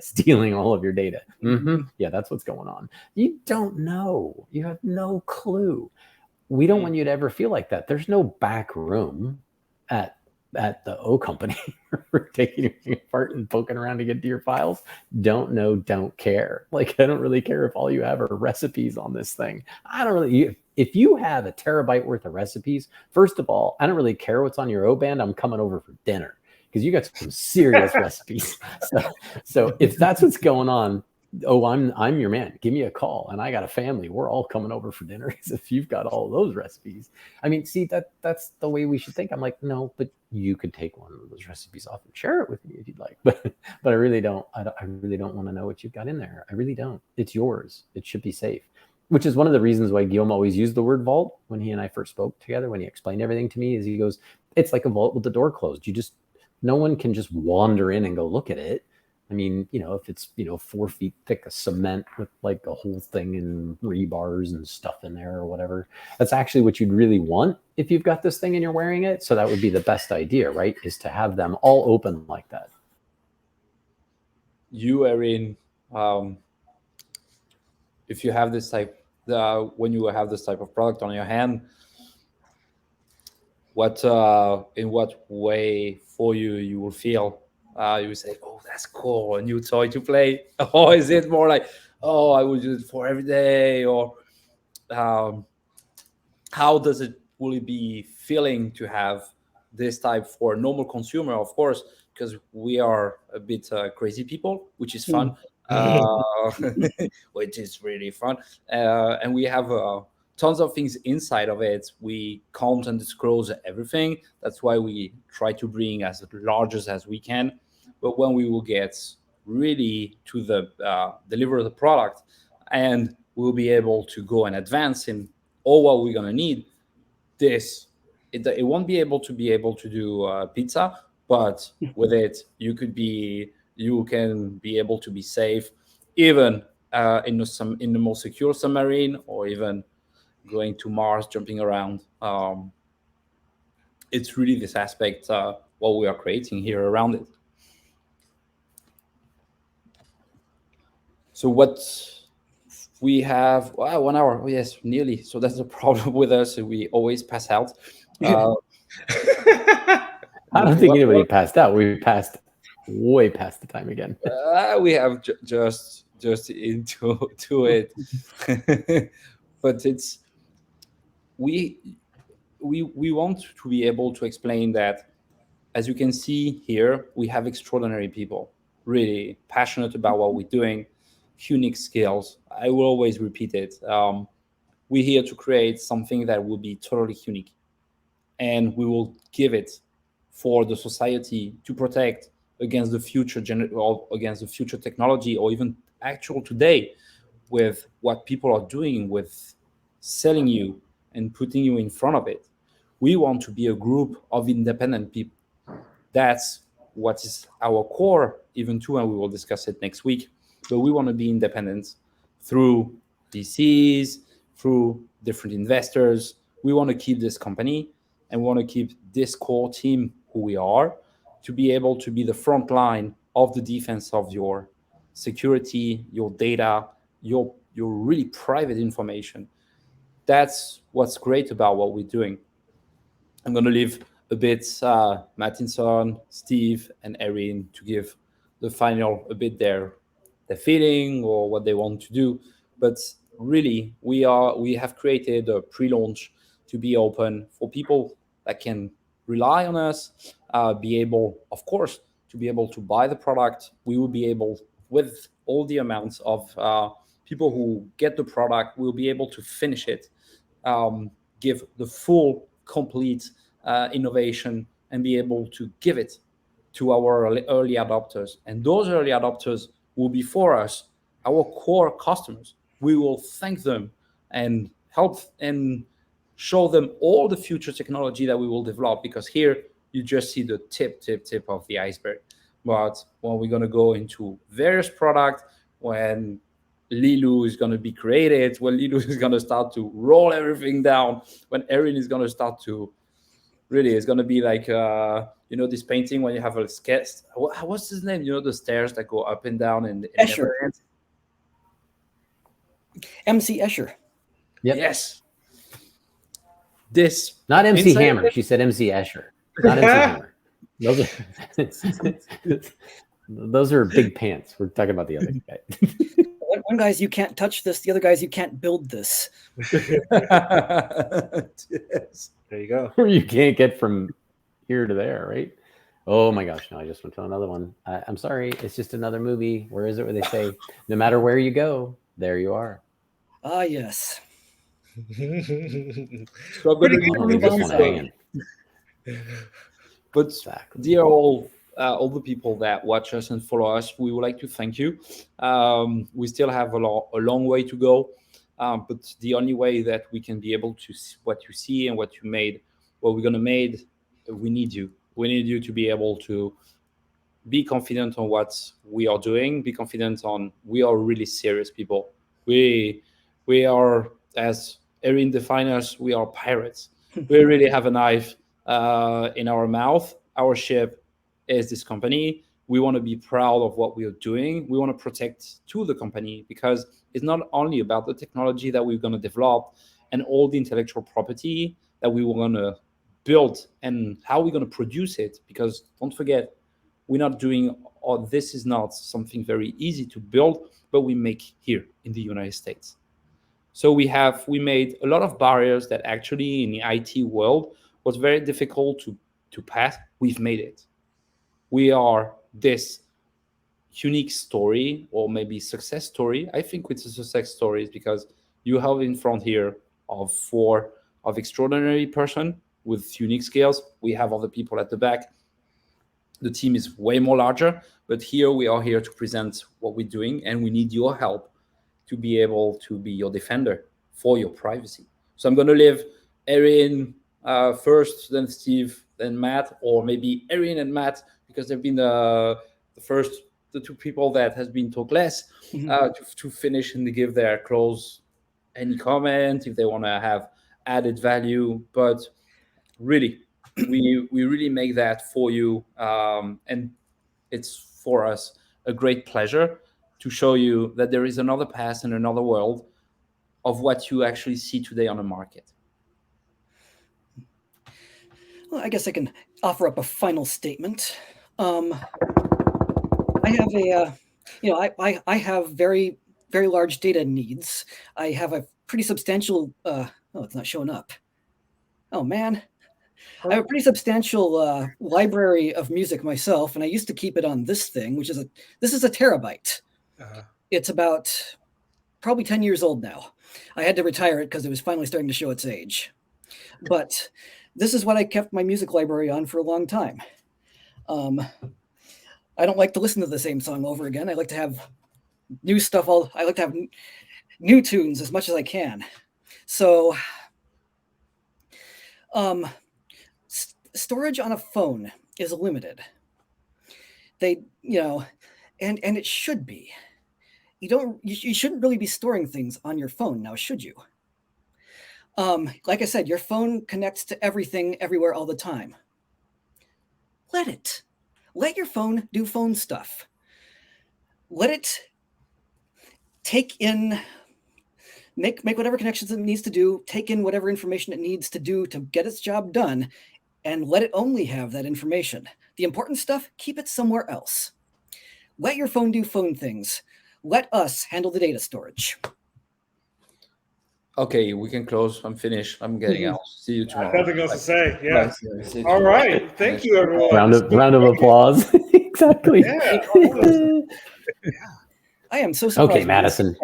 stealing all of your data? Mm-hmm. Yeah, that's what's going on. You don't know. You have no clue. We don't want you to ever feel like that. There's no back room at the O company for taking your apart and poking around to get to your files. Don't know, don't care. Like, I don't really care if all you have are recipes on this thing. I don't really. If you have a terabyte worth of recipes, first of all, I don't really care what's on your O band. I'm coming over for dinner because you got some serious recipes. So if that's what's going on, oh, I'm your man. Give me a call, and I got a family. We're all coming over for dinner. Because if you've got all those recipes, I mean, see, that's the way we should think. I'm like, no, but you could take one of those recipes off and share it with me if you'd like. But I really don't. I really don't want to know what you've got in there. I really don't. It's yours. It should be safe. Which is one of the reasons why Guillaume always used the word vault when he and I first spoke together. When he explained everything to me, is he goes, it's like a vault with the door closed. No one can just wander in and go look at it. I mean, if it's, 4 feet thick of cement with like a whole thing and rebars and stuff in there or whatever, that's actually what you'd really want if you've got this thing and you're wearing it. So that would be the best idea, right? Is to have them all open like that. You, Erin, if you have this type when you have this type of product on your hand, what in what way for you will feel? You will say, oh, that's cool, a new toy to play. Or is it more like, oh, I will use it for every day? Or um, how does it will it be feeling to have this type for a normal consumer? Of course, because we are a bit crazy people, which is fun. uh, which is really fun. And we have tons of things inside of it. We can't and disclose everything. That's why we try to bring as large as we can. But when we will get really to the deliver the product, and we'll be able to go and advance in all what we're gonna need, this it won't be able to do pizza, but with it you can be able to be safe, even in the most secure submarine, or even going to Mars, jumping around. It's really this aspect what we are creating here around it. So what we have, 1 hour. Oh, yes, nearly. So that's the problem with us. We always pass out. Uh, I don't think anybody passed out. We passed way past the time again. we have just into to it, but it's we we want to be able to explain that, as you can see here, we have extraordinary people, really passionate about what we're doing, unique skills. I will always repeat it. We're here to create something that will be totally unique, and we will give it for the society to protect against the or against the future technology, or even actual today, with what people are doing with selling you and putting you in front of it. We want to be a group of independent people. That's what is our core, even too, and we will discuss it next week. But we want to be independent through VCs, through different investors. We want to keep this company, and we want to keep this core team who we are, to be able to be the front line of the defense of your security, your data, your really private information. That's what's great about what we're doing. I'm going to leave a bit Mattinson, Steve, and Erin to give the final a bit their feeling or what they want to do. But really, we have created a pre-launch to be open for people that can rely on us, be able, of course, to be able to buy the product. We will be able, with all the amounts of people who get the product, we'll be able to finish it, give the full, complete innovation, and be able to give it to our early adopters. And those early adopters will be for us, our core customers. We will thank them and help and show them all the future technology that we will develop, because here you just see the tip of the iceberg. But when we're going to go into various products, when Lilu is going to be created, when Lilu is going to start to roll everything down, when Erin is going to start to really, it's going to be like this painting when you have a sketch. What's his name? The stairs that go up and down and Escher. never end. MC Escher. Yep. Yes. This Not MC inside Hammer. She said MC Escher. Not MC Hammer. Those are big pants. We're talking about the other guy. One guy's you can't touch this. The other guy's you can't build this. Yes. There you go. Or you can't get from here to there, right? Oh my gosh! No, I just went to another one. I'm sorry. It's just another movie. Where is it where they say, no matter where you go, there you are? Ah, yes. So I'm going to I don't leave this one hanging. But Exactly. dear all the people that watch us and follow us, we would like to thank you. We still have a long way to go, but the only way that we can be able to see what you see and what you made, what we're gonna made, we need you. We need you to be able to be confident on what we are doing. Be confident on we are really serious people. We are, as Erin defined us, we are pirates. We really have a knife in our mouth. Our ship is this company. We want to be proud of what we are doing. We want to protect to the company, because it's not only about the technology that we're going to develop and all the intellectual property that we were going to build and how we're going to produce it. Because don't forget, we're not doing, or this is not something very easy to build, but we make here in the United States. So we made a lot of barriers that actually in the IT world was very difficult to pass. We've made it. We are this unique story, or maybe success story. I think it's a success story because you have in front here of four of extraordinary person with unique skills. We have other people at the back. The team is way more larger, but here we are here to present what we're doing, and we need your help to be able to be your defender for your privacy. So I'm going to leave Erin first, then Steve, then Matt, or maybe Erin and Matt, because they've been the two people that has been talk less, to finish and to give their close any comment if they want to have added value. But really, we really make that for you, and it's for us a great pleasure to show you that there is another path and another world of what you actually see today on the market. Well, I guess I can offer up a final statement. I have I have very, very large data needs. I have a pretty substantial, oh, it's not showing up. Oh man. I have a pretty substantial library of music myself, and I used to keep it on this thing, this is a terabyte. It's about probably 10 years old now. I had to retire it because it was finally starting to show its age. But this is what I kept my music library on for a long time. I don't like to listen to the same song over again. I like to have new stuff. I like to have new tunes as much as I can. So, storage on a phone is limited. And it should be. You shouldn't really be storing things on your phone now, should you? Like I said, your phone connects to everything, everywhere, all the time. Let your phone do phone stuff. Let it take in, make whatever connections it needs to do, take in whatever information it needs to do to get its job done, and let it only have that information. The important stuff, keep it somewhere else. Let your phone do phone things. Let us handle the data storage. Okay, we can close. I'm finished. I'm getting out. See you tomorrow. Nothing else to say. Yeah. Bye. All right. Thank you, everyone. Round of applause. Exactly. Yeah. I am so surprised. Okay, Madison.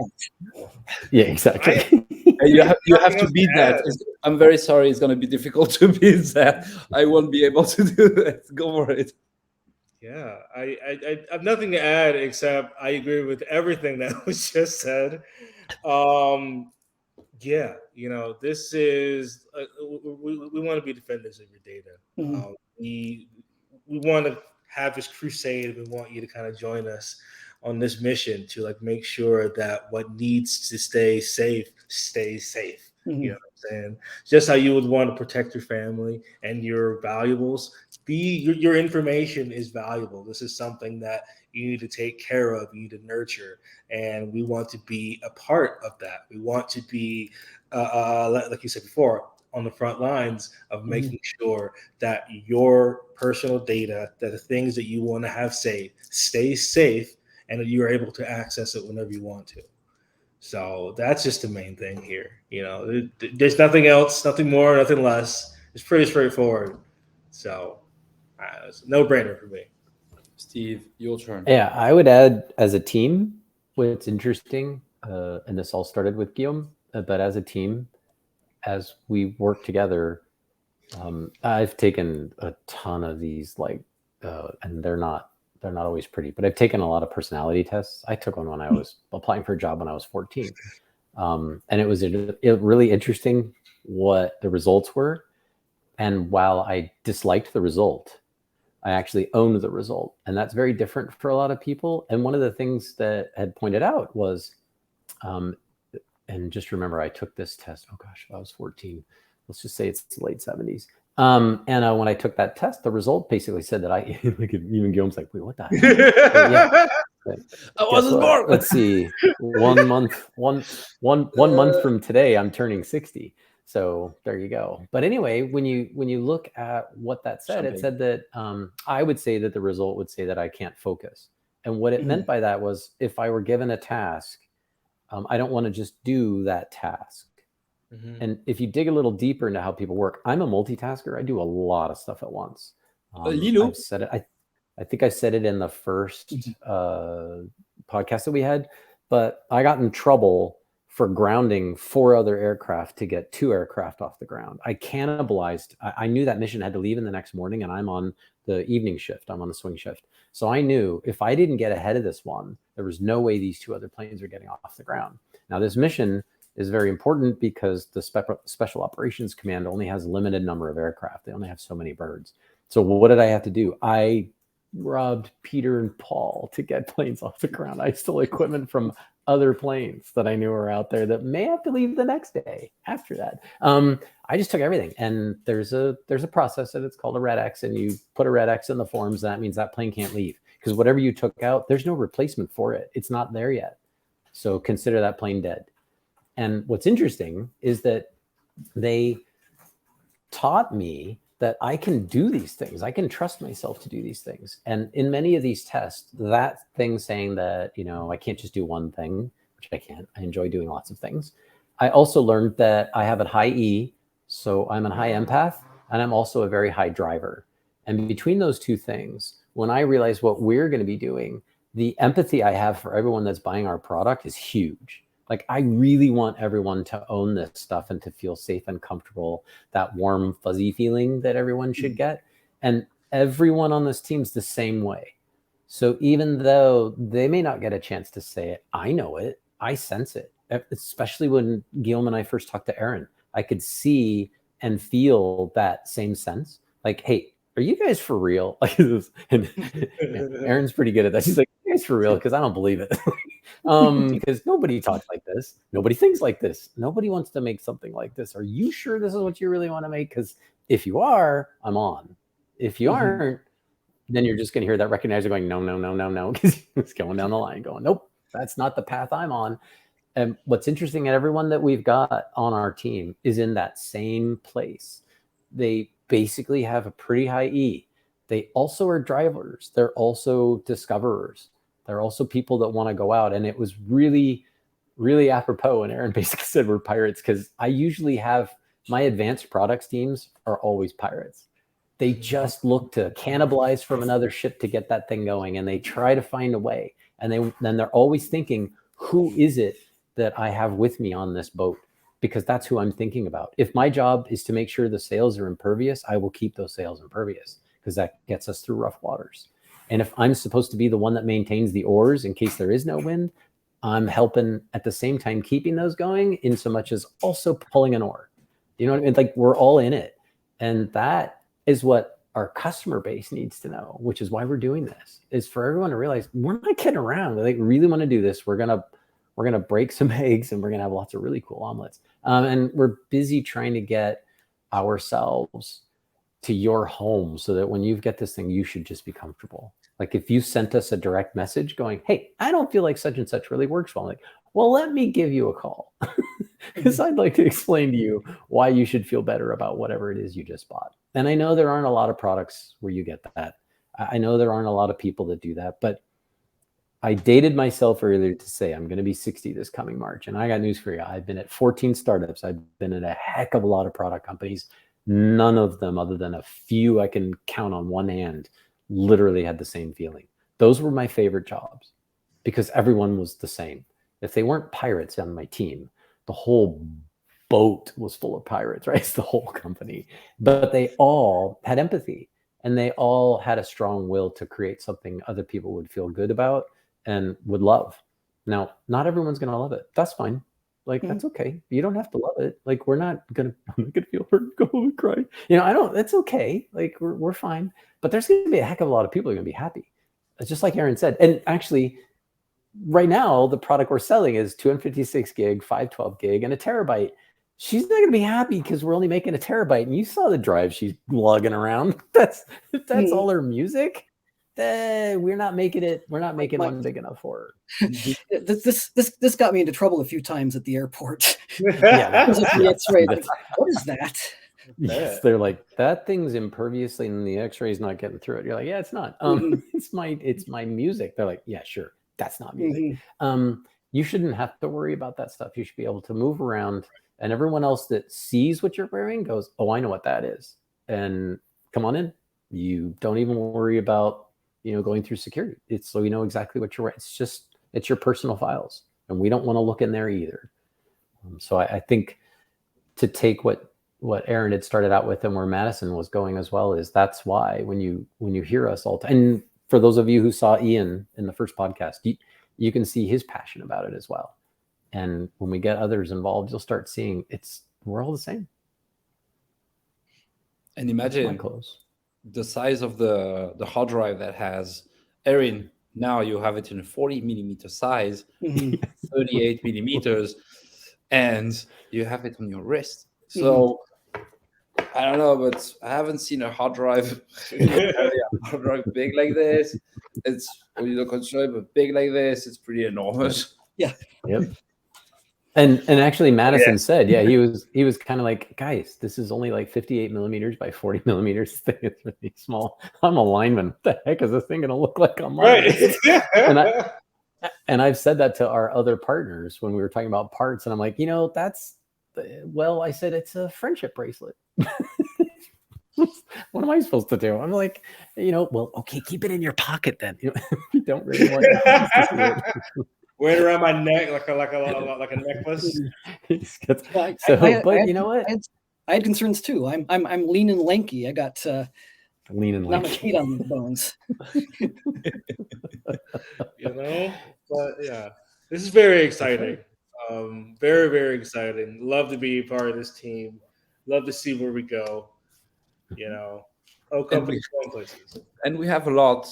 Yeah, exactly. You have to beat that. I'm very sorry. It's going to be difficult to beat that. I won't be able to do that. Go for it. Yeah, I have nothing to add except I agree with everything that was just said. Yeah, this is we want to be defenders of your data. Mm-hmm. We want to have this crusade. We want you to kind of join us on this mission to make sure that what needs to stay safe stays safe. Mm-hmm. You know what I'm saying? Just how you would want to protect your family and your valuables. Your information is valuable. This is something that you need to take care of, you need to nurture, and we want to be a part of that. We want to be, like you said before, on the front lines of making sure that your personal data, that the things that you want to have safe, stay safe, and that you are able to access it whenever you want to. So that's just the main thing here. There's nothing else, nothing more, nothing less. It's pretty straightforward. So it's a no-brainer for me. Steve, your turn. Yeah, I would add, as a team, what's interesting, and this all started with Guillaume, but as a team, as we work together, I've taken a ton of these, and they're not always pretty, but I've taken a lot of personality tests. I took one when I was applying for a job when I was 14. And it was really interesting what the results were. And while I disliked the result, I actually owned the result. And that's very different for a lot of people. And one of the things that had pointed out was, and just remember, I took this test, oh gosh, I was 14. Let's just say it's late 70s. And when I took that test, the result basically said that I like even Guillaume's like, wait, what the heck? Well, yeah. I wasn't Guess what? born. Let's see. 1 month, one month from today, I'm turning 60. So there you go. But anyway, when you look at what that said, it said that I would say that the result would say that I can't focus. And what it meant by that was if I were given a task, I don't want to just do that task. And if you dig a little deeper into how people work, I'm a multitasker. I do a lot of stuff at once. I've said it. I think I said it in the first podcast that we had, but I got in trouble for grounding 4 other aircraft to get 2 aircraft off the ground. I cannibalized. I knew that mission had to leave in the next morning, and I'm on the evening shift. I'm on the swing shift. So I knew if I didn't get ahead of this one, there was no way these 2 other planes are getting off the ground. Now, this mission is very important because the Special Operations Command only has a limited number of aircraft. They only have so many birds. So what did I have to do? I robbed Peter and Paul to get planes off the ground. I stole equipment from other planes that I knew were out there that may have to leave the next day after that. I just took everything, and there's a process that it's called a red X, and you put a red X in the forms. That means that plane can't leave because whatever you took out, there's no replacement for it. It's not there yet. So consider that plane dead. And what's interesting is that they taught me that I can do these things. I can trust myself to do these things. And in many of these tests, that thing saying that, I can't just do one thing, which I can't. I enjoy doing lots of things. I also learned that I have a high E, so I'm a high empath, and I'm also a very high driver. And between those 2 things, when I realized what we're going to be doing, the empathy I have for everyone that's buying our product is huge. Like, I really want everyone to own this stuff and to feel safe and comfortable, that warm, fuzzy feeling that everyone should get. And everyone on this team's the same way. So even though they may not get a chance to say it, I know it. I sense it. Especially when Guillaume and I first talked to Aaron, I could see and feel that same sense. Like, hey, are you guys for real? Like this, and Aaron's pretty good at that. She's like, you guys for real? Because I don't believe it. Because nobody talks like this. Nobody thinks like this. Nobody wants to make something like this. Are you sure this is what you really want to make? Because if you are, I'm on. If you aren't, then you're just going to hear that recognizer going, no, no, no, no, no. Because it's going down the line going, nope, that's not the path I'm on. And what's interesting, and everyone that we've got on our team is in that same place. They basically have a pretty high E. They also are drivers. They're also discoverers. They're also people that want to go out. And it was really, really apropos. And Aaron basically said we're pirates because I usually have my advanced products teams are always pirates. They just look to cannibalize from another ship to get that thing going. And they try to find a way. And then they're always thinking, who is it that I have with me on this boat? Because that's who I'm thinking about. If my job is to make sure the sails are impervious, I will keep those sails impervious because that gets us through rough waters. And if I'm supposed to be the one that maintains the oars in case there is no wind, I'm helping at the same time keeping those going in so much as also pulling an oar. You know what I mean? Like, we're all in it. And that is what our customer base needs to know, which is why we're doing this, is for everyone to realize we're not kidding around. We really want to do this. We're going to break some eggs and we're going to have lots of really cool omelets. And we're busy trying to get ourselves to your home so that when you get this thing, you should just be comfortable. Like, if you sent us a direct message going, hey, I don't feel like such and such really works well. I'm like, well, let me give you a call because I'd like to explain to you why you should feel better about whatever it is you just bought. And I know there aren't a lot of products where you get that. I know there aren't a lot of people that do that, but I dated myself earlier to say I'm going to be 60 this coming March. And I got news for you. I've been at 14 startups. I've been at a heck of a lot of product companies. None of them, other than a few I can count on one hand, literally had the same feeling. Those were my favorite jobs because everyone was the same. If they weren't pirates on my team, the whole boat was full of pirates, right? It's the whole company. But they all had empathy and they all had a strong will to create something other people would feel good about and would love. Now, not everyone's going to love it. That's fine. Like, that's okay. You don't have to love it. Like, I'm not gonna feel hurt, go and cry. That's okay. Like, we're fine. But there's going to be a heck of a lot of people who are going to be happy. It's just like Aaron said. And actually, right now, the product we're selling is 256 gig, 512 gig, and a terabyte. she's not going to be happy because we're only making a terabyte. And you saw the drive she's lugging around. That's all her music. We're not making it. We're not making one big enough for her. This got me into trouble a few times at the airport. Yeah, Because of the X-ray. Like, what is that? Yes, they're like, that thing's impervious and the X-ray's not getting through it. You're like, yeah, it's not. It's my music. They're like, yeah, sure, that's not music. You shouldn't have to worry about that stuff. You should be able to move around, and everyone else that sees what you're wearing goes, oh, I know what that is, and come on in. You don't even worry about going through security. It's so you know exactly what you're wearing. It's your personal files, and we don't want to look in there either. So I think to take what Aaron had started out with and where Madison was going as well is that's why when you hear us all and for those of you who saw Ian in the first podcast, you can see his passion about it as well. And when we get others involved, you'll start seeing we're all the same. And imagine the size of the hard drive that has Erin. Now you have it in a 40 millimeter size, 38 millimeters, and you have it on your wrist. So I don't know, but I haven't seen a hard drive big like this. It's considered, but big like this, it's pretty enormous. Yeah. Yep. And actually, Madison said, he was kind of like, guys, this is only like 58 millimeters by 40 millimeters. This thing is really small. I'm a lineman. What the heck is this thing going to look like on my wrist? And I've said that to our other partners when we were talking about parts, and I'm like, I said it's a friendship bracelet. What am I supposed to do? I'm like, okay, keep it in your pocket then. You don't really want to see it. Wear it around my neck like a necklace. But you know what? I had concerns too. I'm lean and lanky. I got lean and not much meat on the bones. But yeah, this is very exciting. Very, very exciting. Love to be a part of this team. Love to see where we go. Companies going places. And we have a lot.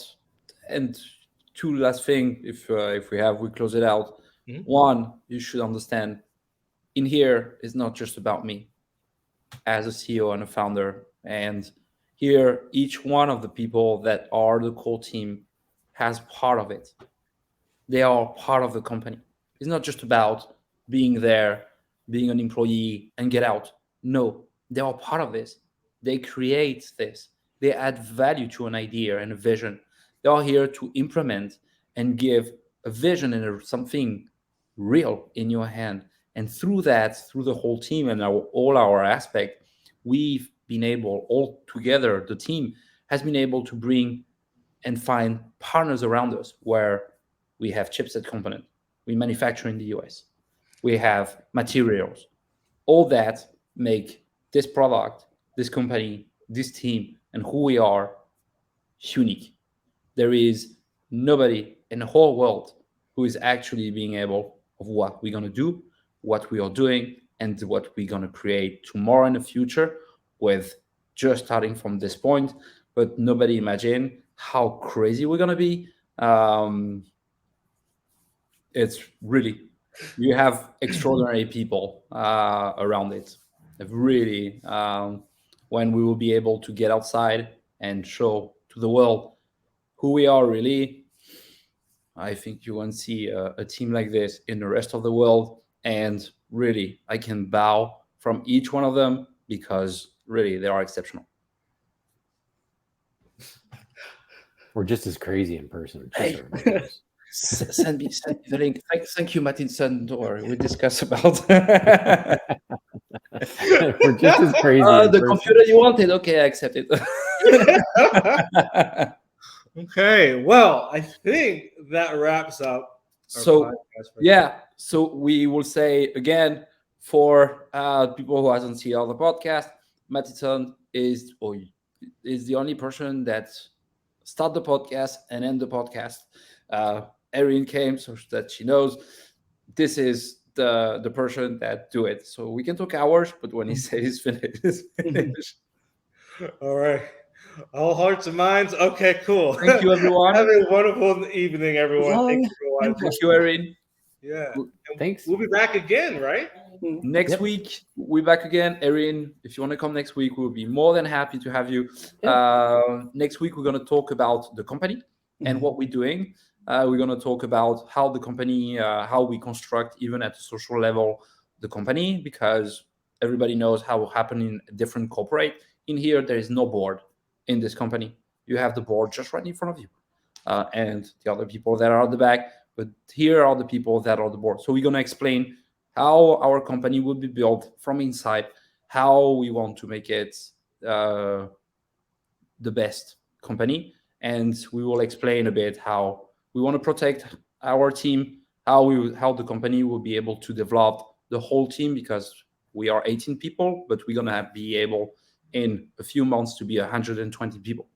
And two last thing, if we close it out. Mm-hmm. One, you should understand, in here is not just about me as a CEO and a founder. And here, each one of the people that are the core team has part of it. They are part of the company. It's not just about being there, being an employee, and get out. No, they are part of this. They create this. They add value to an idea and a vision. They are here to implement and give a vision and something real in your hand. And through that, through the whole team and all our aspect, we've been able, all together, the team has been able to bring and find partners around us where we have chipset component, we manufacture in the US, we have materials. All that make this product, this company, this team, and who we are unique. There is nobody in the whole world who is actually being able of what we're going to do, what we are doing, and what we're going to create tomorrow in the future with just starting from this point. But nobody imagine how crazy we're going to be. It's really, you have extraordinary people around it. Really, when we will be able to get outside and show to the world who we are really, I think you won't see a team like this in the rest of the world. And really, I can bow from each one of them because really they are exceptional. We're just as crazy in person. Send me the link. Thank you, Martinson. Don't worry, we discuss about. We're just as crazy. The computer you wanted. Okay, I accept it. Okay, well, I think that wraps up. So we will say again for people who hasn't seen all the podcast, Martinson is the only person that start the podcast and end the podcast. Erin came so that she knows this is the person that do it. So we can talk hours, but when he says it's finished. All right. All hearts and minds. Okay, cool. Thank you, everyone. Have a wonderful evening, everyone. Thank you, Erin. Yeah. Thanks. We'll be back again, right? Next Yep. week, we're back again. Erin, if you want to come next week, we'll be more than happy to have you. Next week, we're going to talk about the company and what we're doing. We're going to talk about how the company, how we construct, even at the social level, the company, because everybody knows how it happens in different corporate. In here, there is no board in this company. You have the board just right in front of you, and the other people that are at the back. But here are the people that are the board. So we're going to explain how our company will be built from inside, how we want to make it the best company. And we will explain a bit how we want to protect our team, how the company will be able to develop the whole team, because we are 18 people, but we're going to be able in a few months to be 120 people.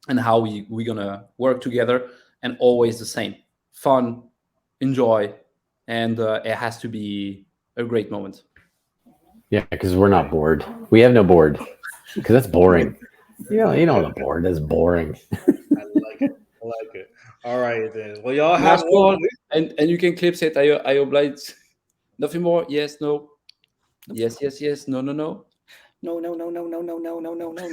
And how we're going to work together, and always the same. Fun, enjoy, and it has to be a great moment. Yeah, because we're not bored. We have no board because that's boring. You know the board is boring. I like it. I like it. All right then. Well, y'all have Last one, one. and you can clip it. I oblige. Nothing more. Yes, no. Yes, yes, yes. No, no, no. No, no, no, no, no, no, no, no, no, no.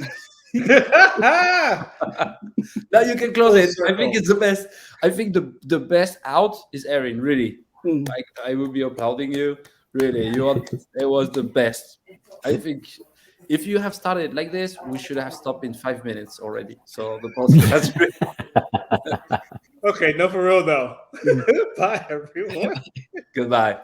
Now you can close it. I Circle. think it's the best. I think the best out is Erin. Really, Mm. like I will be applauding you. Really, it was the best. I think if you have started like this, we should have stopped in 5 minutes already. So the podcast. Okay, no, for real though. Bye, everyone. Goodbye.